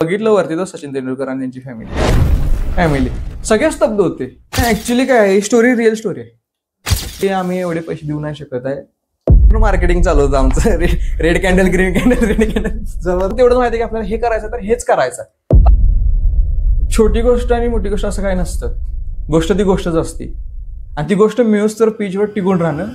बघितलं वरती तर सचिन तेंडुलकर आणि त्यांची फॅमिली सगळे स्तब्ध होते. ऍक्च्युली काय आहे, स्टोरी रिअल स्टोरी आहे. ते आम्ही एवढे पैसे देऊ नाही शकत आहे. मार्केटिंग चालू होतं आमचं. Red candle green candle red candle. जवळ तेवढं माहिती की आपल्याला हे करायचं तर हेच करायचं. छोटी गोष्ट आणि मोठी गोष्ट असं काही नसतं. गोष्ट ती गोष्टच असते आणि ती गोष्ट मिळूस तर पिचवर टिकून राहणं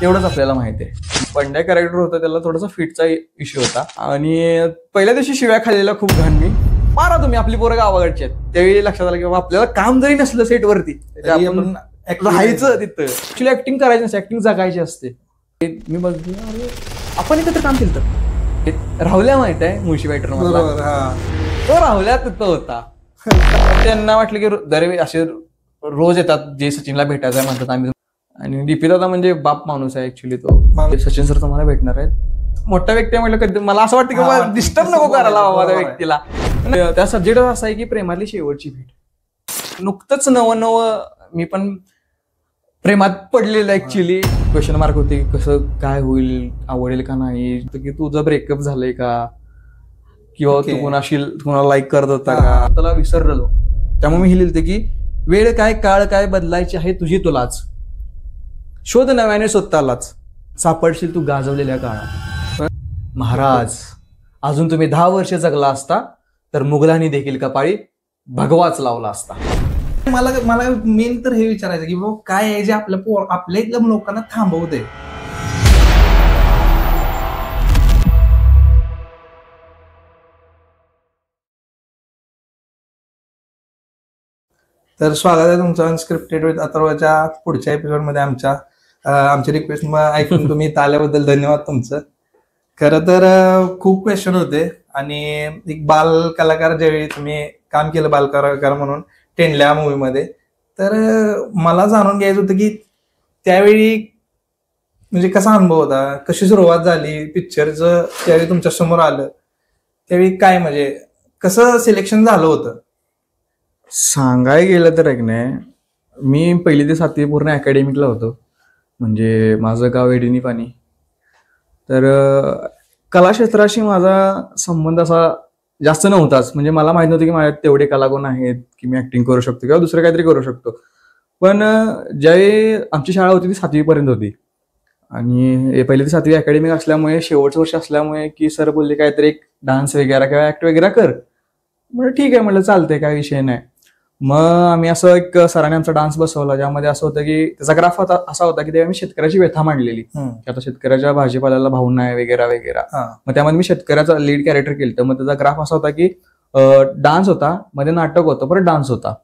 एवढंच आपल्याला माहिती आहे. पंड्या कॅरेक्टर होतं, त्याला थोडासा फिटचा इश्यू होता आणि पहिल्या दिवशी शिव्या खाल्लेला खूप घाण मी. मारा तुम्ही, आपली पोरं गावाकडची आहेत. त्यावेळी लक्षात आलं की बाबा आपल्याला काम जरी नसलं सेटवरती आपण राहायचं तिथं. ऍक्च्युली ऍक्टिंग करायची नसते, ऍक्टिंग जगायची असते. मी बघितलं आपण एकत्र काम केलं तर राहुल्या माहित आहे मुळशी बॅटर मला, तो राहुल्या तिथं होता. त्यांना वाटलं की दरवेळी असे रोज येतात जे सचिनला भेटायचं आहे म्हणतात आम्ही. आणि डीपी दादा म्हणजे बाप माणूस आहे ऍक्च्युली. तो सचिन सर तुम्हाला भेटणार आहेत, मोठा व्यक्ती आहे म्हटलं. कधी मला असं वाटतं की बाबा डिस्टर्ब नको करायला बाबा त्या व्यक्तीला. त्या सब्जेक्ट असा आहे की प्रेमातली शेवटची भेट. नुकतंच नवं मी पण प्रेमात पडलेलं ऍक्च्युली. क्वेश्चन मार्क होते कसं काय होईल, आवडेल का नाही, की तुझं ब्रेकअप झालंय का, किंवा तू कोणाला लाईक करत होता का, त्याला विसरलो. त्यामुळे मी हे लिहिते की वेळ काय काळ काय बदलायची आहे तुझी तुलाच, शोध नव्याने स्वतःलाच, सापडशील तू गाजवलेल्या काळात. महाराज अजून तुम्ही 10 वर्ष जगला असता तर मुघलांनी देखील कपाळी भगवाच लावला असता. मला मेन तर हे विचारायचं की बाबा काय आहे जे आपल्या इथल्या लोकांना थांबवते. तर स्वागत आहे तुमचं अनस्क्रिप्टेड विथ अथर्वच्या पुढच्या एपिसोडमध्ये. आमची रिक्वेस्ट ऐकून तुम्ही इथं आल्याबद्दल धन्यवाद तुमचं. खरं तर खूप क्वेश्चन होते आणि एक बाल कलाकार ज्यावेळी तुम्ही काम केलं बाल कलाकार म्हणून टेंडल्या मूवीमध्ये, तर मला जाणून घ्यायचं होतं की त्यावेळी म्हणजे कसा अनुभव होता, कशी सुरुवात झाली पिक्चरचं, त्यावेळी तुमच्या समोर आलं त्यावेळी काय म्हणजे कसं सिलेक्शन झालं होतं. सांगायला गेलं तर एक नाही, मी 1ली ते 7वी पूर्ण अकॅडमिकला होतो. म्हणजे माझं गाव एडिनी पाणी. तर कलाक्षेत्राशी माझा संबंध असा जास्त नव्हताच. म्हणजे मला माहित नव्हतं की माझ्यात तेवढे कलागुण आहेत की मी ऍक्टिंग करू शकतो किंवा दुसरं काहीतरी करू शकतो. पण ज्यावेळी आमची शाळा होती ती 7वी पर्यंत होती आणि 1ली ते 7वी अकॅडमिक असल्यामुळे शेवटचं वर्ष असल्यामुळे की सर बोलले काहीतरी एक डान्स वगैरे किंवा ऍक्ट वगैरे कर. म्हणजे ठीक आहे म्हटलं, चालतंय, काय विषय नाही. मग आम्ही असं एक सरांनी आमचा डान्स बसवला, ज्यामध्ये असं होतं की त्याचा ग्राफ असा होता की तेव्हा मी शेतकऱ्याची व्यथा मांडलेली की आता शेतकऱ्याच्या भाजीपाल्याला भाव नाही वगैरे वगैरे. मग त्यामध्ये मी शेतकऱ्याचा लीड कॅरेक्टर केलं. तर मग त्याचा ग्राफ असा होता की डान्स होता, मध्ये नाटक होतं, परत डान्स होता.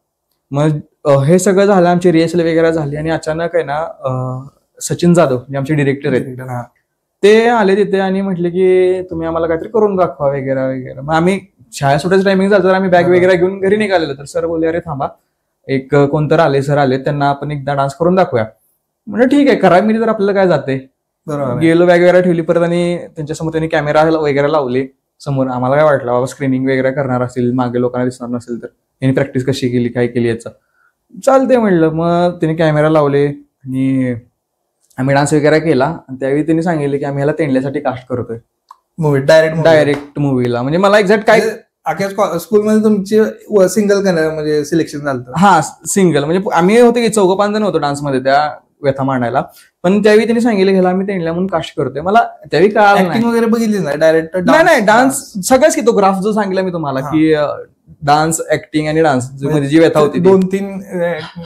मग हे सगळं झालं, आमची रिहर्सल वगैरे झाली आणि अचानक आहे ना सचिन जाधव जे आमचे डिरेक्टर आहेत ते आले तिथे आणि म्हटले की तुम्ही आम्हाला काहीतरी करून दाखवा वगैरे वगैरे. मग आम्ही शाळा सुटायचं टायमिंग झालं तर आम्ही बॅग वगैरे घेऊन घरी निघालेलो. तर सर बोलले अरे थांबा, एक कोणतर आले, सर आले, त्यांना आपण एकदा डान्स करून दाखवूया. म्हणजे ठीक आहे, करा मी तर आपल्याला काय जाते. गेलो, बॅग वगैरे ठेवली परत आणि त्यांच्यासमोर त्यांनी कॅमेरा वगैरे लावले समोर. आम्हाला काय वाटलं बाबा स्क्रीनिंग वगैरे करणार असेल, मागे लोकांना दिसणार नसेल तर यांनी प्रॅक्टिस कशी केली, काय केली याचं चालते म्हणलं. मग त्यांनी कॅमेरा लावले आणि आम्ही डान्स वगैरे केला. आणि त्यावेळी त्यांनी सांगितले की आम्ही ह्याला तेंडल्यासाठी कास्ट करतोय मूवी, डायरेक्ट मूवीला. म्हणजे मला एक्झॅक्ट काय स्कूलमध्ये तुमची सिंगल म्हणजे सिलेक्शन झालं. हा, सिंगल. म्हणजे आम्ही होतो की 4-5 जण होतो डान्समध्ये त्या व्यथा मांडायला. पण त्यावेळी त्यांनी सांगितलं घ्यायला आम्ही तेंडल्या म्हणून कास्ट करतोय. मला त्यावेळी काय वगैरे बघितली ना डायरेक्ट नाही डान्स सगळंच की तो ग्राफ जो सांगितला मी तुम्हाला की डान्स, ऍक्टिंग आणि डान्स मध्ये जी व्यथा होती 2-3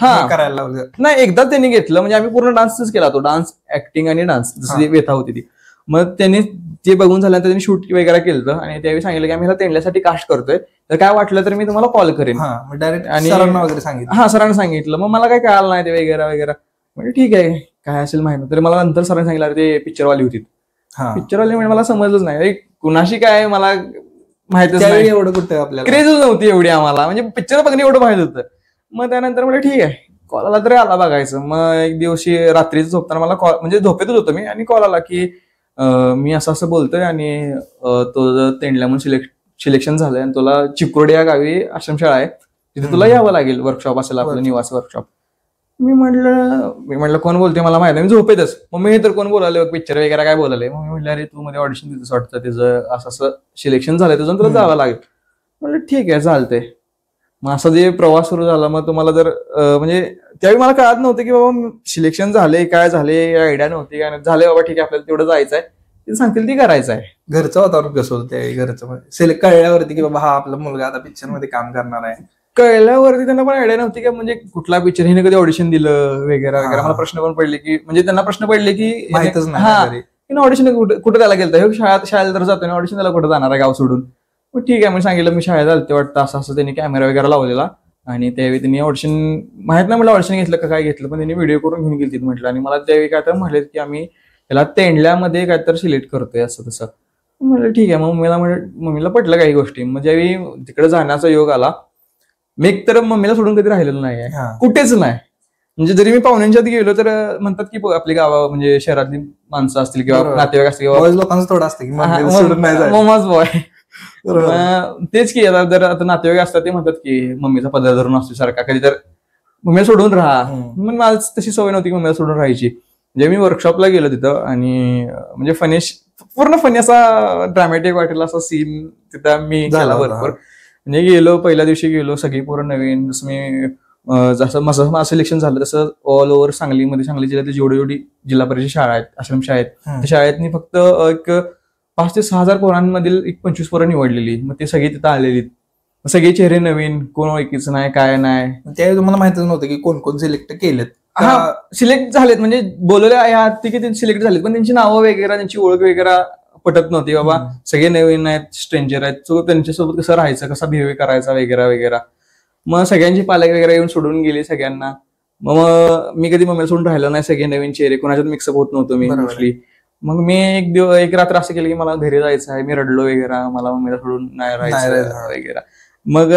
करायला लावलं. नाही, एकदा त्यांनी घेतलं. म्हणजे आम्ही पूर्ण डान्सच केला, तो डान्स, ऍक्टिंग आणि डान्स जशी व्यथा होती ती. मग त्यांनी ते बघून झाल्यानंतर त्यांनी शूट वगैरे केलं आणि त्यावेळी सांगितलं की आम्ही ह्याला तेंडल्यासाठी कास्ट करतोय, तर काय वाटलं तर मी तुम्हाला कॉल करेन. आणि सरांना वगैरे सांगितलं. हा, सरांना सांगितलं. मग मला काय कळालं नाही ते वगैरे वगैरे. म्हणजे ठीक आहे, काय असेल माहिती. तरी मला नंतर सरांनी सांगितलं ते पिक्चरवाली होती. पिक्चरवाली म्हणजे मला समजलंच नाही कुणाशी काय, मला माहितच नाही. एवढं कुठं आपल्याला क्रेजच नव्हती एवढी आम्हाला. म्हणजे पिक्चर बघणे एवढं माहित होतं. मग त्यानंतर म्हणजे ठीक आहे, कॉल आला तरी आला बघायचं. मग एक दिवशी रात्रीच झोपताना मला कॉल, म्हणजे झोपेतच होतो मी, आणि कॉल आला की मी असं बोलतोय आणि तो तेंडल्या म्हणून सिलेक्शन झालंय आणि तुला चिकोडी या गावी आश्रमशाळा आहे, तिथे तुला यावं लागेल, वर्कशॉप असेल आपलं, निवास वर्कशॉप. मी म्हटलं कोण बोलतोय मला माहिती नाही, मी झोपेतच. मग मी तर कोण बोलाले पिक्चर वगैरे काय बोलाले. मग मी म्हटलं अरे तू मध्ये ऑडिशन देतोस वाटतं, त्याचं असं सिलेक्शन झालंय तुझं, तुला जावं लागेल. म्हणलं ठीक आहे चालतंय. मग असा जे प्रवास सुरू झाला, मग तुम्हाला जर म्हणजे त्यावेळी मला कळत नव्हतं की बाबा सिलेक्शन झाले काय झाले, आयडिया नव्हती काय झाले, बाबा ठीक आहे आपल्याला तेवढं जायचं आहे, ते सांगतील ती करायचं आहे. घरचं वातावरण कसं होतं त्यावेळी? घरचं सिलेक्ट कळल्यावरती की बाबा हा आपला मुलगा आता पिक्चर मध्ये काम करणार आहे? कळल्यावरती त्यांना पण आयडिया नव्हती की म्हणजे कुठला पिक्चर, हिने कधी ऑडिशन दिलं वगैरे वगैरे. मला प्रश्न पण पडले की म्हणजे त्यांना प्रश्न पडले की माहितच नाही ऑडिशन कुठे त्याला गेलं, शाळेला तर जातो ऑडिशन त्याला कुठे जाणार आहे गाव सोडून. मग ठीक आहे मी सांगितलं मी शाळेत आलते वाटतं, असं असं त्यांनी कॅमेरा वगैरे लावलेला आणि त्यावेळी त्यांनी ऑडिशन माहित नाही मला ऑडिशन घेतलं का काय घेतलं, पण त्यांनी व्हिडिओ करून घेऊन गेली म्हटलं. आणि मला त्यावेळी काय तर म्हटलं की आम्ही त्याला तेंडल्यामध्ये काय तर सिलेक्ट करतोय असं तसं. म्हटलं ठीक आहे. मग मम्मीला पटलं काही गोष्टी. मग ज्यावेळी तिकडे जाण्याचा योग आला, मी एक तर मम्मीला सोडून कधी राहिलेलो नाही आहे कुठेच नाही. म्हणजे जरी मी पाहुण्यांच्यात गेलो तर म्हणतात की आपली गावा म्हणजे शहरातली माणसं असतील किंवा नातेवाईक असतील किंवा लोकांचं थोडं असतं की मम्माच बॉय तेच की आता नातेवाईक असतात ते म्हणतात की मम्मीचा पदर धरून असतो सारखा, कधी तर मम्मीला सोडून राहा. मग मला तशी सवय नव्हती की मम्मीला सोडून राहायची. म्हणजे मी वर्कशॉपला गेलो तिथं आणि म्हणजे पूर्ण फनी असा ड्रामॅटिक वाटेल असा सीन तिथं मी झाला भरपूर. म्हणजे गेलो, पहिल्या दिवशी गेलो, सगळी पोरं नवीन. जसं मी जसं माझं सिलेक्शन झालं तसं ऑल ओव्हर सांगली जिल्ह्यातली जेवढी जिल्हा परिषद शाळा आहेत, आश्रमशाळा आहेत, त्या शाळेतनी फक्त एक 5,000 ते 6,000 पोरांमधील एक 25 पोरं निवडलेली. मग ते सगळी तिथं आलेली, सगळे चेहरे नवीन, कोण ओळखीचं नाही काय नाही. त्यावेळी तुम्हाला माहितच नव्हतं की कोण कोण सिलेक्ट केलेत? हा सिलेक्ट झालेत म्हणजे बोलवले ते सिलेक्ट झालेत, पण त्यांची नावं वगैरे त्यांची ओळख वगैरे पटत नव्हती. बाबा सगळे नवीन आहेत, स्ट्रेंजर आहेत, सो त्यांच्यासोबत कसं राहायचं, कसा बिहेव करायचा वगैरे वगैरे. मग सगळ्यांची पालक वगैरे येऊन सोडून गेली सगळ्यांना. मग मी कधी मम्मीला सोडून राहिलो नाही, सगळे नवीन चेहरे, कोणाच्यात मिक्सअप होत नव्हतो मी मोस्टली. मग मी एक रात्र असं केलं की मला घरी जायचं आहे, मी रडलो वगैरे, मला मम्मीला सोडून नाही राहायचं वगैरे. मग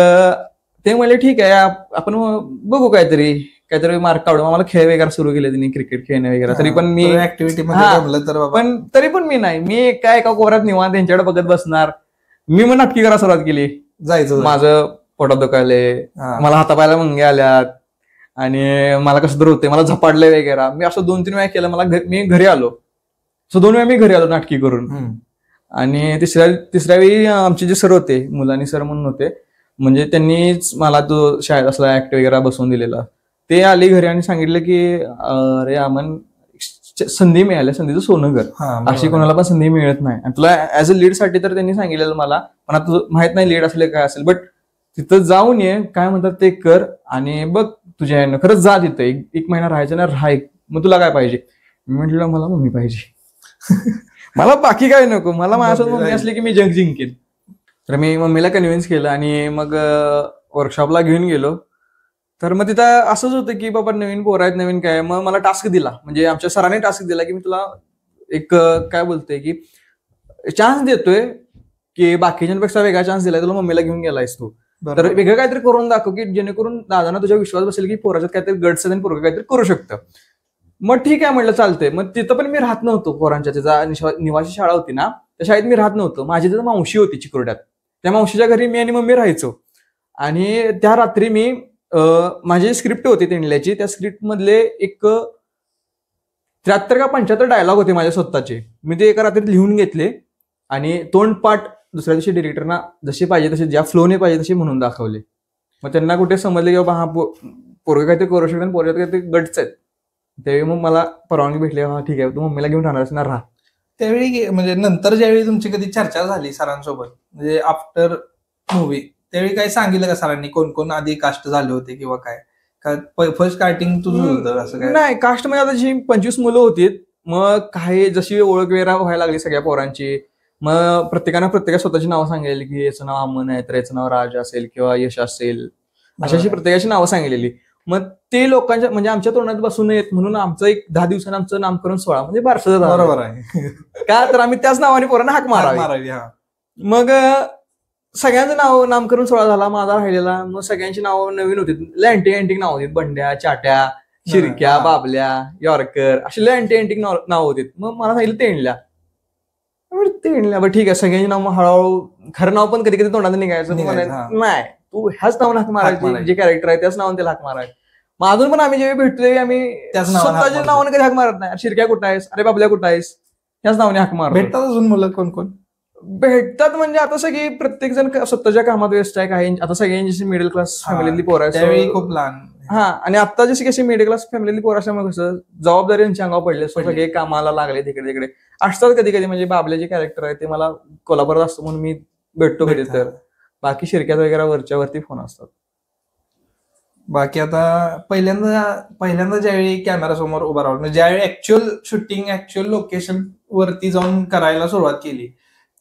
ते म्हणले ठीक आहे आपण बघू काहीतरी मार्क काढू. मला खेळ वगैरे सुरू केले त्यांनी, क्रिकेट खेळणे वगैरे. तरी पण मी ऍक्टिव्हिटी पण तरी पण मी नाही, मी एका कोपऱ्यात निवांत त्यांच्याकडे बघत बसणार. मी मग नाटकी करायला सुरुवात केली. जायचं माझं पोटात दुखायले, मला हातापायला मुंगे आल्यात आणि मला कसं तर होते, मला झपाडले वगैरे. मी असं 2-3 वेळा केलं. मी घरी आलो, 2 वेळा मी घरी आलो नाटकी करून. आणि तिसऱ्या वेळी आमचे जे सर होते, मुलानी सर म्हणून होते, म्हणजे त्यांनीच मला तो शाळेत असला ऍक्ट वगैरे बसवून दिलेला. ते आले घरी आणि सांगितलं की अरे अमन संधी मिळाली, संधीचं सोनं कर, अशी कोणाला पण संधी मिळत नाही. आणि तुला ऍज अ लीड साठी तर त्यांनी सांगितलेलं मला, पण आता माहित नाही लीड असेल काय असेल, बट तिथं जाऊन ये, काय म्हणतात ते कर आणि बघ तुझ्या ह्यानं खरंच जा तिथं. एक महिना राहायचं ना, राहाय. मग तुला काय पाहिजे? मी म्हटलं मला मम्मी पाहिजे. मला बाकी काय नको, मला माझ्यासोबत मम्मी असली की मी जग जिंकेन. तर मी मम्मीला कन्व्हिन्स केलं आणि मग वर्कशॉपला घेऊन गेलो. तर मग तिथं असंच होतं की बाबा नवीन पोरं आहेत, नवीन काय. मग मला टास्क दिला, म्हणजे आमच्या सरांनी टास्क दिला की मी तुला एक काय बोलतोय की चान्स देतोय की बाकीच्यांपेक्षा वेगळा चान्स दिलाय तुला, मम्मीला घेऊन गेलायस तू, तर वेगळं काहीतरी करून दाखव की जेणेकरून दादांना तुझ्या विश्वास बसेल की पोराच्यात काहीतरी गट्स आणि पोरं काहीतरी करू शकतं. मग ठीक आहे म्हटलं चालतंय. मग तिथं पण मी राहत नव्हतो, पोरांच्या त्याचा निवासी शाळा होती ना, त्या शाळेत मी राहत नव्हतो. माझी तिथं मावशी होती चिकोड्यात, त्या मावशीच्या घरी मी आणि मम्मी राहायचो. आणि त्या रात्री मी माझी स्क्रिप्ट होती तेंडल्याची, त्या स्क्रिप्ट मधले एक 73 का 75 डायलॉग होते माझ्या स्वतःचे. मी ते एका रात्रीत लिहून घेतले आणि तोंडपाठ दुसऱ्या दिवशी डिरेक्टरना जसे पाहिजे तसे, ज्या फ्लोने पाहिजे तसे म्हणून दाखवले. मग त्यांना कुठे समजले की बाबा हा पोरगं काहीतरी करू शकतो, पोरगं काहीतरी गट्स आहेत. त्यावेळी मग मला परवानगी भेटली, हा ठीक आहे तू मम्मीला घेऊन राहणार ना, राहा. त्यावेळी म्हणजे नंतर ज्यावेळी तुमची कधी चर्चा झाली सरांसोबत, म्हणजे आफ्टर मूवी, त्यावेळी काय सांगितलं का सरांनी, कोण कोण आधी कास्ट झाले होते किंवा काय? फर्स्ट स्टार्टिंग तुझं होतं असं काय? नाही, कास्ट मध्ये आता जी 25 मुलं होती, मग काही जशी ओळख वेगळा व्हायला लागली सगळ्या पोरांची. मग प्रत्येकानं स्वतःची नावं सांगितली की याचं नाव अमन आहे, तर याचं नाव राज असेल किंवा यश असेल, अशी प्रत्येकाची नावं सांगितलेली. मग ते लोकांच्या म्हणजे आमच्या तोंडात बसून येत म्हणून आमचं एक 10 दिवसांनी आमचं नामकरण सोहळा म्हणजे बारसं झालं. बरोबर आहे. का तर आम्ही त्याच नावाने पोरांना हाक मारावी. मग सगळ्यांचं नामकरण सोहळा झाला, माझा राहिलेला. मग सगळ्यांची नावं नवीन होती, अँटिक नाव होती, बंड्या, चाट्या, शिरक्या, बाबल्या, यॉर्कर, अशी अँटिक नाव होती. मग मला सांगितलं तेंडल्या. बरं ठीक आहे, सगळ्यांची नाव हळूहळू, खरं नाव पण कधी कधी तोंडात निघायचं, नाही तू ह्याच नावानं हाक मारायची, जे कॅरेक्टर आहे त्याच नावाने त्याला हाक मारायचं. मग अजून पण आम्ही जेव्हा भेटतोय आम्ही स्वतःच्या नावाने कधी हाक मारत नाही. शिरक्या कुठं आहेस, अरे बाबल्या कुठं आहेस, ह्याच नावाने हाक मारतो. भेटतात अजून मुलं कोण कोण? भेटतात म्हणजे आता सगळी प्रत्येक जण स्वतःच्या कामात व्यस्त आहे. काही आता सगळ्यांची मिडल क्लास फॅमिलीतली पोरं त्यावेळी आहेत. खूप लहान. हा, आणि आता जशी कशी मिडल क्लास फॅमिलीतली पोरं असल्यामुळे कसं जबाबदारी यांच्या अंगावर पडली, सगळे कामाला लागले तिकडे तिकडे असतात. कधी कधी म्हणजे बाबले जे कॅरेक्टर आहे ते मला कोल्हापुरात असतो म्हणून मी भेटतो कधी तर. बाकी शिरक्यात वगैरे वरच्या वरती फोन असतात. बाकी आता पहिल्यांदा ज्यावेळी कॅमेरा समोर उभा राहून म्हणजे ज्यावेळी ऍक्च्युअल शूटिंग ऍक्च्युअल लोकेशन वरती जाऊन करायला सुरुवात केली,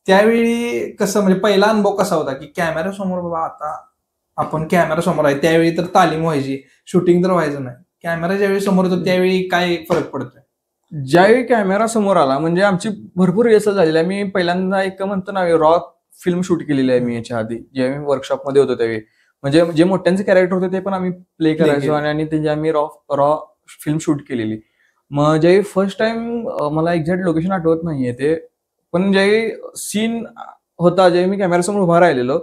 त्यावेळी कसं म्हणजे पहिला अनुभव कसा होता की कॅमेरा समोर बाबा आता आपण कॅमेरा समोर आहे. त्यावेळी तर तालीम व्हायची, शूटिंग तर व्हायचं नाही. कॅमेरा ज्यावेळी समोर होतो त्यावेळी काय फरक पडतोय? ज्यावेळी कॅमेरा समोर आला म्हणजे आमची भरपूर रिहर्सल झालेली आहे. मी पहिल्यांदा एक म्हणतो ना रॉ फिल्म शूट केलेली आहे मी याच्या आधी, जेव्हा मी वर्कशॉपमध्ये होतो त्यावेळी. म्हणजे जे मोठ्यांचे कॅरेक्टर होते ते पण आम्ही प्ले करायचो आणि त्याची आम्ही रॉ फिल्म शूट केलेली. मग ज्यावेळी फर्स्ट टाइम मला एक्झॅक्ट लोकेशन आठवत नाहीये ते, पण ज्यावेळी सीन होता ज्यावेळी मी कॅमेरासमोर उभा राहिलेलो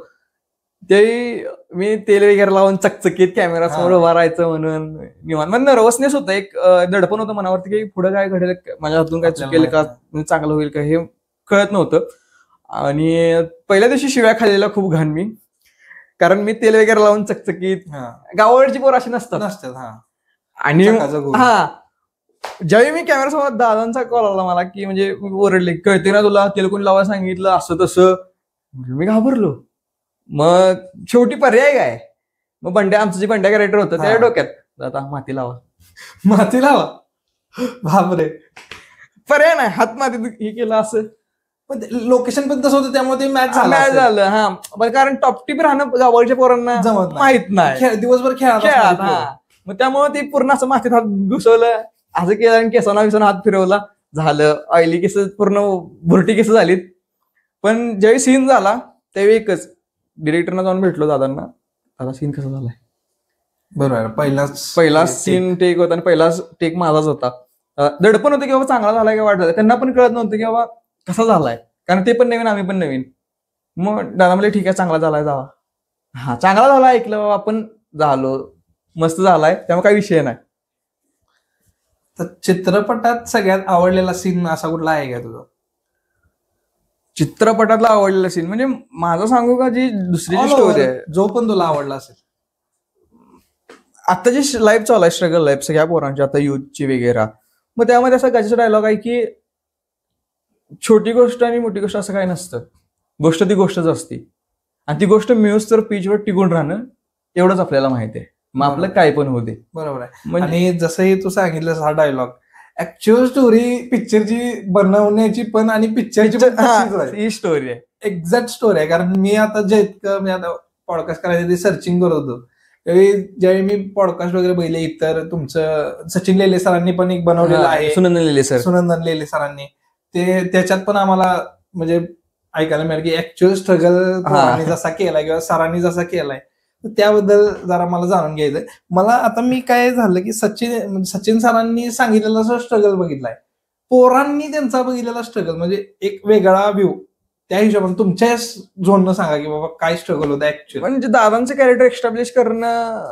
त्यावेळी मी तेल वगैरे लावून चकचकीत कॅमेरा समोर उभा राहायचं म्हणून निवांत. म्हणजे नर्वसनेस होतं, एक दडपण होतं मनावरती की पुढे काय घडेल, माझ्या हातून काय चुकेल का, चांगलं होईल का हे कळत नव्हतं. आणि पहिल्या दिवशी शिव्या खाल्लेल्या खूप घाण मी, कारण मी तेल वगैरे लावून चकचकीत. गावाकडची पोर अशी नसतात. आणि हा, ज्यावेळी मी कॅमेरा समोर दादांचा कॉल आला मला की म्हणजे ओरडले, कळते ना तुला, तेल कोणी लावायला सांगितलं असं तसं. मी घाबरलो. मग शेवटी पर्याय काय, मग आमचं जे बंड्या कॅरेक्टर होतं त्या डोक्यात आता माती लावा. बापरे, पर्याय नाही, हात माती हे केलं असं. लोकेशन पण तसं होतं त्यामुळे ते मॅच झालं. हा, कारण टॉप टिप राहणं गावाच्या पोरांना माहित नाही, दिवसभर खेळात. हा, मग त्यामुळे ते पूर्ण असं मातीत हात घुसवलं, असं केलं आणि केसाना हात फिरवला, झालं. ऑइली केस पूर्ण भुरटी केस झालीत. पण ज्यावेळी सीन झाला त्यावेळी एकच डिरेक्टरना जाऊन भेटलो दादांना, दादा सीन कसा झालाय. बरोबर, पहिला सीन टेक होता आणि पहिलाच टेक माझाच होता. दडपण होतं की बाबा चांगला झालाय का वाईट झालाय, त्यांना पण कळत नव्हतं की बाबा कसा झालाय, कारण ते पण नवीन आम्ही पण नवीन. मग दादा म्हणले ठीक आहे चांगला झालाय जावा. हा, चांगला झाला ऐकलं बाबा आपण, झालो मस्त झालाय, त्यामुळे काही विषय नाही. तर चित्रपटात सगळ्यात आवडलेला सीन असा कुठला आहे का तुझा? चित्रपटातला आवडलेला सीन म्हणजे माझं सांगू का, जी दुसरी स्टोरी आहे जो पण तुला आवडला असेल आता जी लाईफ चालू आहे, स्ट्रगल लाईफ सगळ्या पोरांची आता युथची वगैरे, मग त्यामध्ये असा गजाचा डायलॉग आहे की छोटी गोष्ट आणि मोठी गोष्ट असं काही नसतं, गोष्ट ती गोष्टच असते आणि ती गोष्ट मिळूच तर पीचवर टिकून राहणं एवढंच आपल्याला माहिती आहे. मग आपलं काय पण होते. बरोबर आहे. आणि जसंही तू सांगितलंस हा डायलॉग, ऍक्च्युअल स्टोरी पिक्चरची बनवण्याची पण आणि पिक्चरची पण ही स्टोरी आहे, एक्झॅक्ट स्टोरी आहे. कारण मी आता जे इतकं मी आता पॉडकास्ट करायचं ते सर्चिंग करत होतो, त्यावेळी ज्यावेळी मी पॉडकास्ट वगैरे बघितले, इतर तुमचं सचिन लेले सरांनी पण एक बनवलेलं आहे, सुनंदन लेले सरांनी, ते त्याच्यात पण आम्हाला म्हणजे ऐकायला मिळालं की ऍक्च्युअल स्ट्रगल जसा केलाय किंवा सरांनी जसा केलाय, त्याबद्दल जरा मला जाणून घ्यायचंय. मला आता मी काय झालं की सचिन सरांनी सांगितलेला स्ट्रगल बघितलाय, पोरांनी त्यांचा बघितलेला स्ट्रगल म्हणजे एक वेगळा व्ह्यू, त्या हिशोबाने तुमच्या झोननं सांगा की बाबा काय स्ट्रगल होतं ऍक्च्युअली. म्हणजे दादांचं कॅरेक्टर एस्टॅब्लिश करणं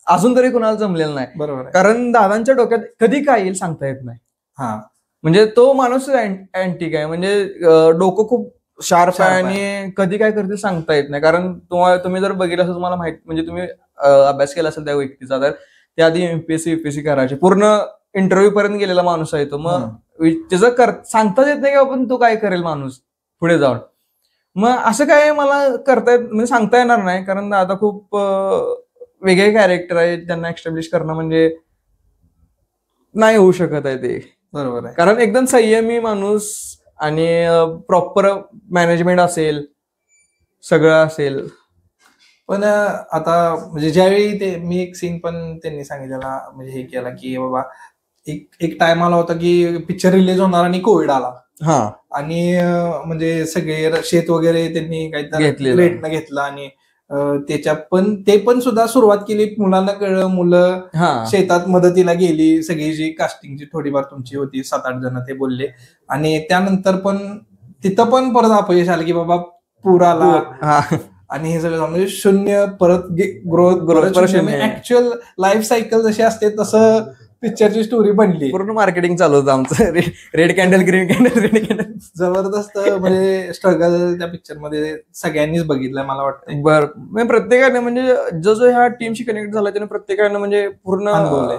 अजून तरी कुणाला जमलेलं नाही. बरोबर, कारण दादांच्या डोक्यात कधी काय येईल सांगता येत नाही. हा, म्हणजे तो माणूस अँटिक आहे, म्हणजे डोकं खूप शार्प आहे आणि कधी काय करतील सांगता येत नाही. कारण तुम्ही जर बघितलं असेल, तुम्हाला माहित म्हणजे तुम्ही अभ्यास केला असेल त्या व्यक्तीचा, तर त्याआधी एमपीएससी युपीएससी करायचे, पूर्ण इंटरव्ह्यू पर्यंत गेलेला माणूस आहे तो. मग त्याचं सांगताच येत नाही की आपण तो काय करेल माणूस पुढे जाऊन. मग असं काय मला करता येत म्हणजे सांगता येणार नाही, कारण आता खूप वेगळे कॅरेक्टर आहेत, त्यांना एस्टॅब्लिश करणं म्हणजे नाही होऊ शकत आहे ते. बरोबर आहे, कारण एकदम संयमी माणूस आणि प्रॉपर मॅनेजमेंट असेल, सगळं असेल. पण आता म्हणजे ज्यावेळी ते मी एक सीन पण त्यांनी सांगितलेला म्हणजे हे केला की बाबा एक टाइम आला होता की पिक्चर रिलीज होणार आणि कोविड आला. हा, आणि म्हणजे सगळे शेत वगैरे त्यांनी काहीतरी रेटनं घेतलं आणि त्याच्यात पण ते पण सुद्धा सुरुवात केली, मुलांना कळलं, मुलं शेतात मदतीला गेली, सगळी जी कास्टिंगची थोडीफार तुमची होती 7-8 जण ते बोलले. आणि त्यानंतर पण तिथं पण परत अपयश आलं की बाबा पूर आला आणि हे सगळं म्हणजे शून्य परत ग्रोथ. ऍक्च्युअल लाईफ सायकल जशी असते तसं पिक्चरची स्टोरी बनली. पूर्ण मार्केटिंग चालू होतं आमचं. Red candle, green candle, red candle. जबरदस्त म्हणजे स्ट्रगल त्या पिक्चर मध्ये सगळ्यांनीच बघितलंय मला वाटतं. बरं, प्रत्येकाने म्हणजे जो जो ह्या टीमशी कनेक्ट झाला त्याने प्रत्येकाने म्हणजे पूर्ण अनुभवलंय.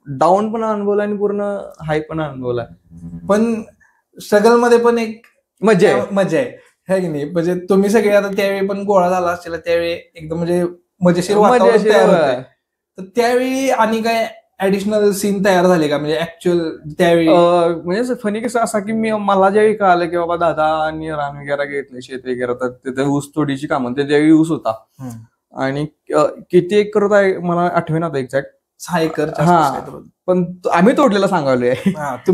डाऊन पण अनुभवला आणि पूर्ण हाय पण अनुभवला. पण स्ट्रगल मध्ये पण एक मजा आहे है की नाही. म्हणजे तुम्ही सगळे आता त्यावेळी पण गोळा झाला असेल, त्यावेळी एकदम म्हणजे मजेशीर मजा वातावरण तयार होतंय. आहे. तर त्यावेळी आणि काय ऍडिशनल सीन तयार झाले का म्हणजे ऍक्च्युअल त्यावेळी? म्हणजे फनी कसं असा की मला ज्यावेळी कळालं की बाबा दादा आणि रान वगैरे घेतले, शेत वगैरे, तर तिथे ऊस तोडीची कामं, ते त्यावेळी ऊस होता. आणि किती एकर होता मला आठवेना आता एक्झॅक्ट. 6 एकर. पण आम्ही तोडलेला सांगालोय.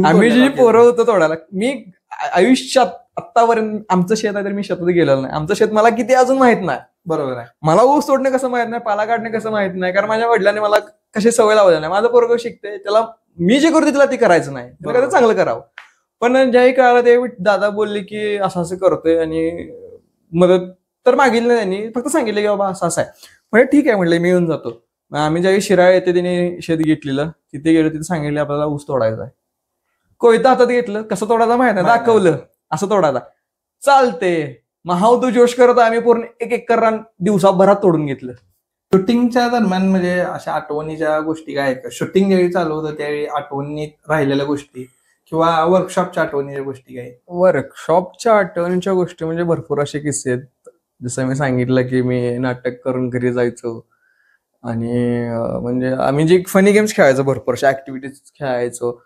आम्ही जी पोरं होतो तोडायला. मी आयुष्यात आतापर्यंत आमचं शेत आहे तर मी शेतात गेलेलं नाही. आमचं शेत मला किती अजून माहित नाही. बरोबर आहे. मला ऊस तोडणे कसं माहित नाही, पाला काढणे कसं माहित नाही, कारण माझ्या वडिलांनी मला कशी सवय लावली नाही. माझं पोरगं शिकते, त्याला मी जे करतो त्याला ते करायचं नाही, त्याला कसं चांगलं करावं. पण ज्याही काळात ते दादा बोलले की असं असं करतोय आणि मदत तर मागितली नाही त्यांनी, फक्त सांगितलं की बाबा असं असं आहे. म्हणजे ठीक आहे म्हटलं, मी येऊन जातो. आम्ही ज्यावेळी शिराळ येते त्याने शेत घेतलेलं, तिथे गेलो, तिथे सांगितलं आपल्याला ऊस तोडायचा आहे. कोयता हातात घेतलं, कसं तोडायचं माहित नाही, दाखवलं असं तोडायचा. चालते महाव तू जोश करत आम्ही पूर्ण 1 एकर रान दिवसाभरात तोडून घेतलं. शूटिंगच्या दरम्यान म्हणजे अशा आठवणीच्या गोष्टी काय आहेत का? शूटिंग ज्यावेळी चालू होतं त्यावेळी आठवणीत राहिलेल्या गोष्टी किंवा वर्कशॉपच्या आठवणीच्या गोष्टी काय? वर्कशॉपच्या आठवणीच्या गोष्टी म्हणजे भरपूर असे किस्से आहेत. जसं मी सांगितलं की मी नाटक करून घरी जायचो आणि म्हणजे आम्ही जे फनी गेम्स खेळायचो, भरपूर अशा ऍक्टिव्हिटीज खेळायचो.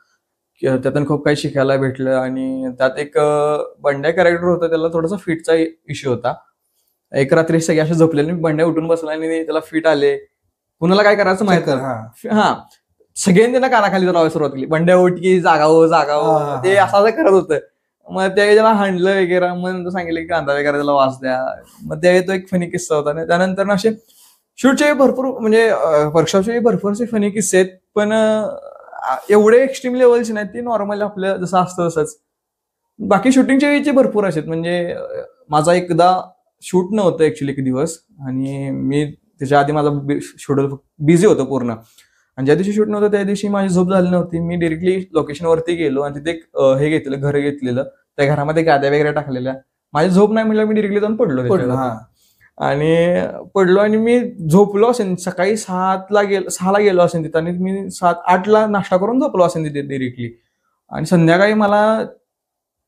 त्यातून खूप काही शिकायला भेटलं. आणि त्यात एक बंड्या कॅरेक्टर होतं, त्याला थोडासा फिटचा इश्यू होता. एक रात्री सगळे असे झोपलेले, बंड्या उठून बसला आणि त्याला फिट आले. कुणाला काय करायचं माहित हा सगळ्यांनी त्यांना कानाखाली लावायला सुरुवात केली. बंड्या उठ की जागावं ते असं करत होतं. मग त्यावेळी त्याला हाणलं वगैरे. मग सांगितलं की कांदा वगैरे त्याला वास द्या. मग त्यावेळी तो एक फनी किस्सा होता. त्यानंतर असे शूटचे भरपूर म्हणजे वर्कशॉपचे भरपूर असे फनी किस्से आहेत, पण एवढे एक्स्ट्रीम लेवलचे नाहीत. ते नॉर्मल आपलं जसं असतं तसंच. बाकी शूटिंगच्या वेळीचे भरपूर असेल. म्हणजे माझा एकदा शूट नव्हतं ऍक्च्युली एक दिवस, आणि मी त्याच्या आधी माझा शेड्यूल बिझी होतं पूर्ण. आणि ज्या दिवशी शूट नव्हतं त्या दिवशी माझी झोप झाली नव्हती. मी डायरेक्टली लोकेशनवरती गेलो आणि तिथे हे घेतलेलं, घर घेतलेलं. त्या घरामध्ये गाद्या वगैरे टाकलेल्या. माझी झोप नाही म्हटलं, मी डायरेक्टली जाऊन पडलो. आणि पडलो आणि मी झोपलो असेल. सकाळी 6ला गेलो असेल तिथं, आणि मी 7-8ला नाश्ता करून झोपलो असेल तिथे डायरेक्टली. आणि संध्याकाळी मला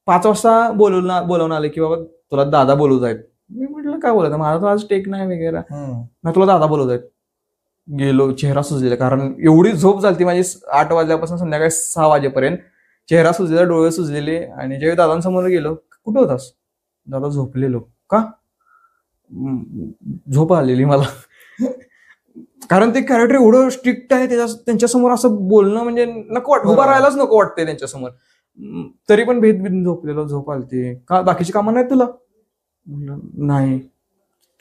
5 वाजता बोलवून आले की बाबा तुला दादा बोलवत आहेत. मी म्हटलं काय बोलत, माझा तर आज टेक नाही वगैरे. नाही, तुला दादा बोलवत आहेत. गेलो, चेहरा सुजलेला, कारण एवढी झोप झाली माझी 8 वाजल्यापासून संध्याकाळी 6 वाजेपर्यंत. चेहरा सुजलेला, डोळे सुजलेले. आणि ज्यावेळी दादांसमोर गेलो, कुठं होतास? दादा झोपलेलो. का? झोप आलेली मला. कारण ते कॅरेक्टर एवढं स्ट्रिक्ट आहे, त्यांच्यासमोर असं बोलणं म्हणजे नको उभा राहायलाच नको वाटतंय त्यांच्यासमोर. तरी पण भेद झोपलेलो, झोप आलती. का बाकीची कामं नाही तुला? नाही,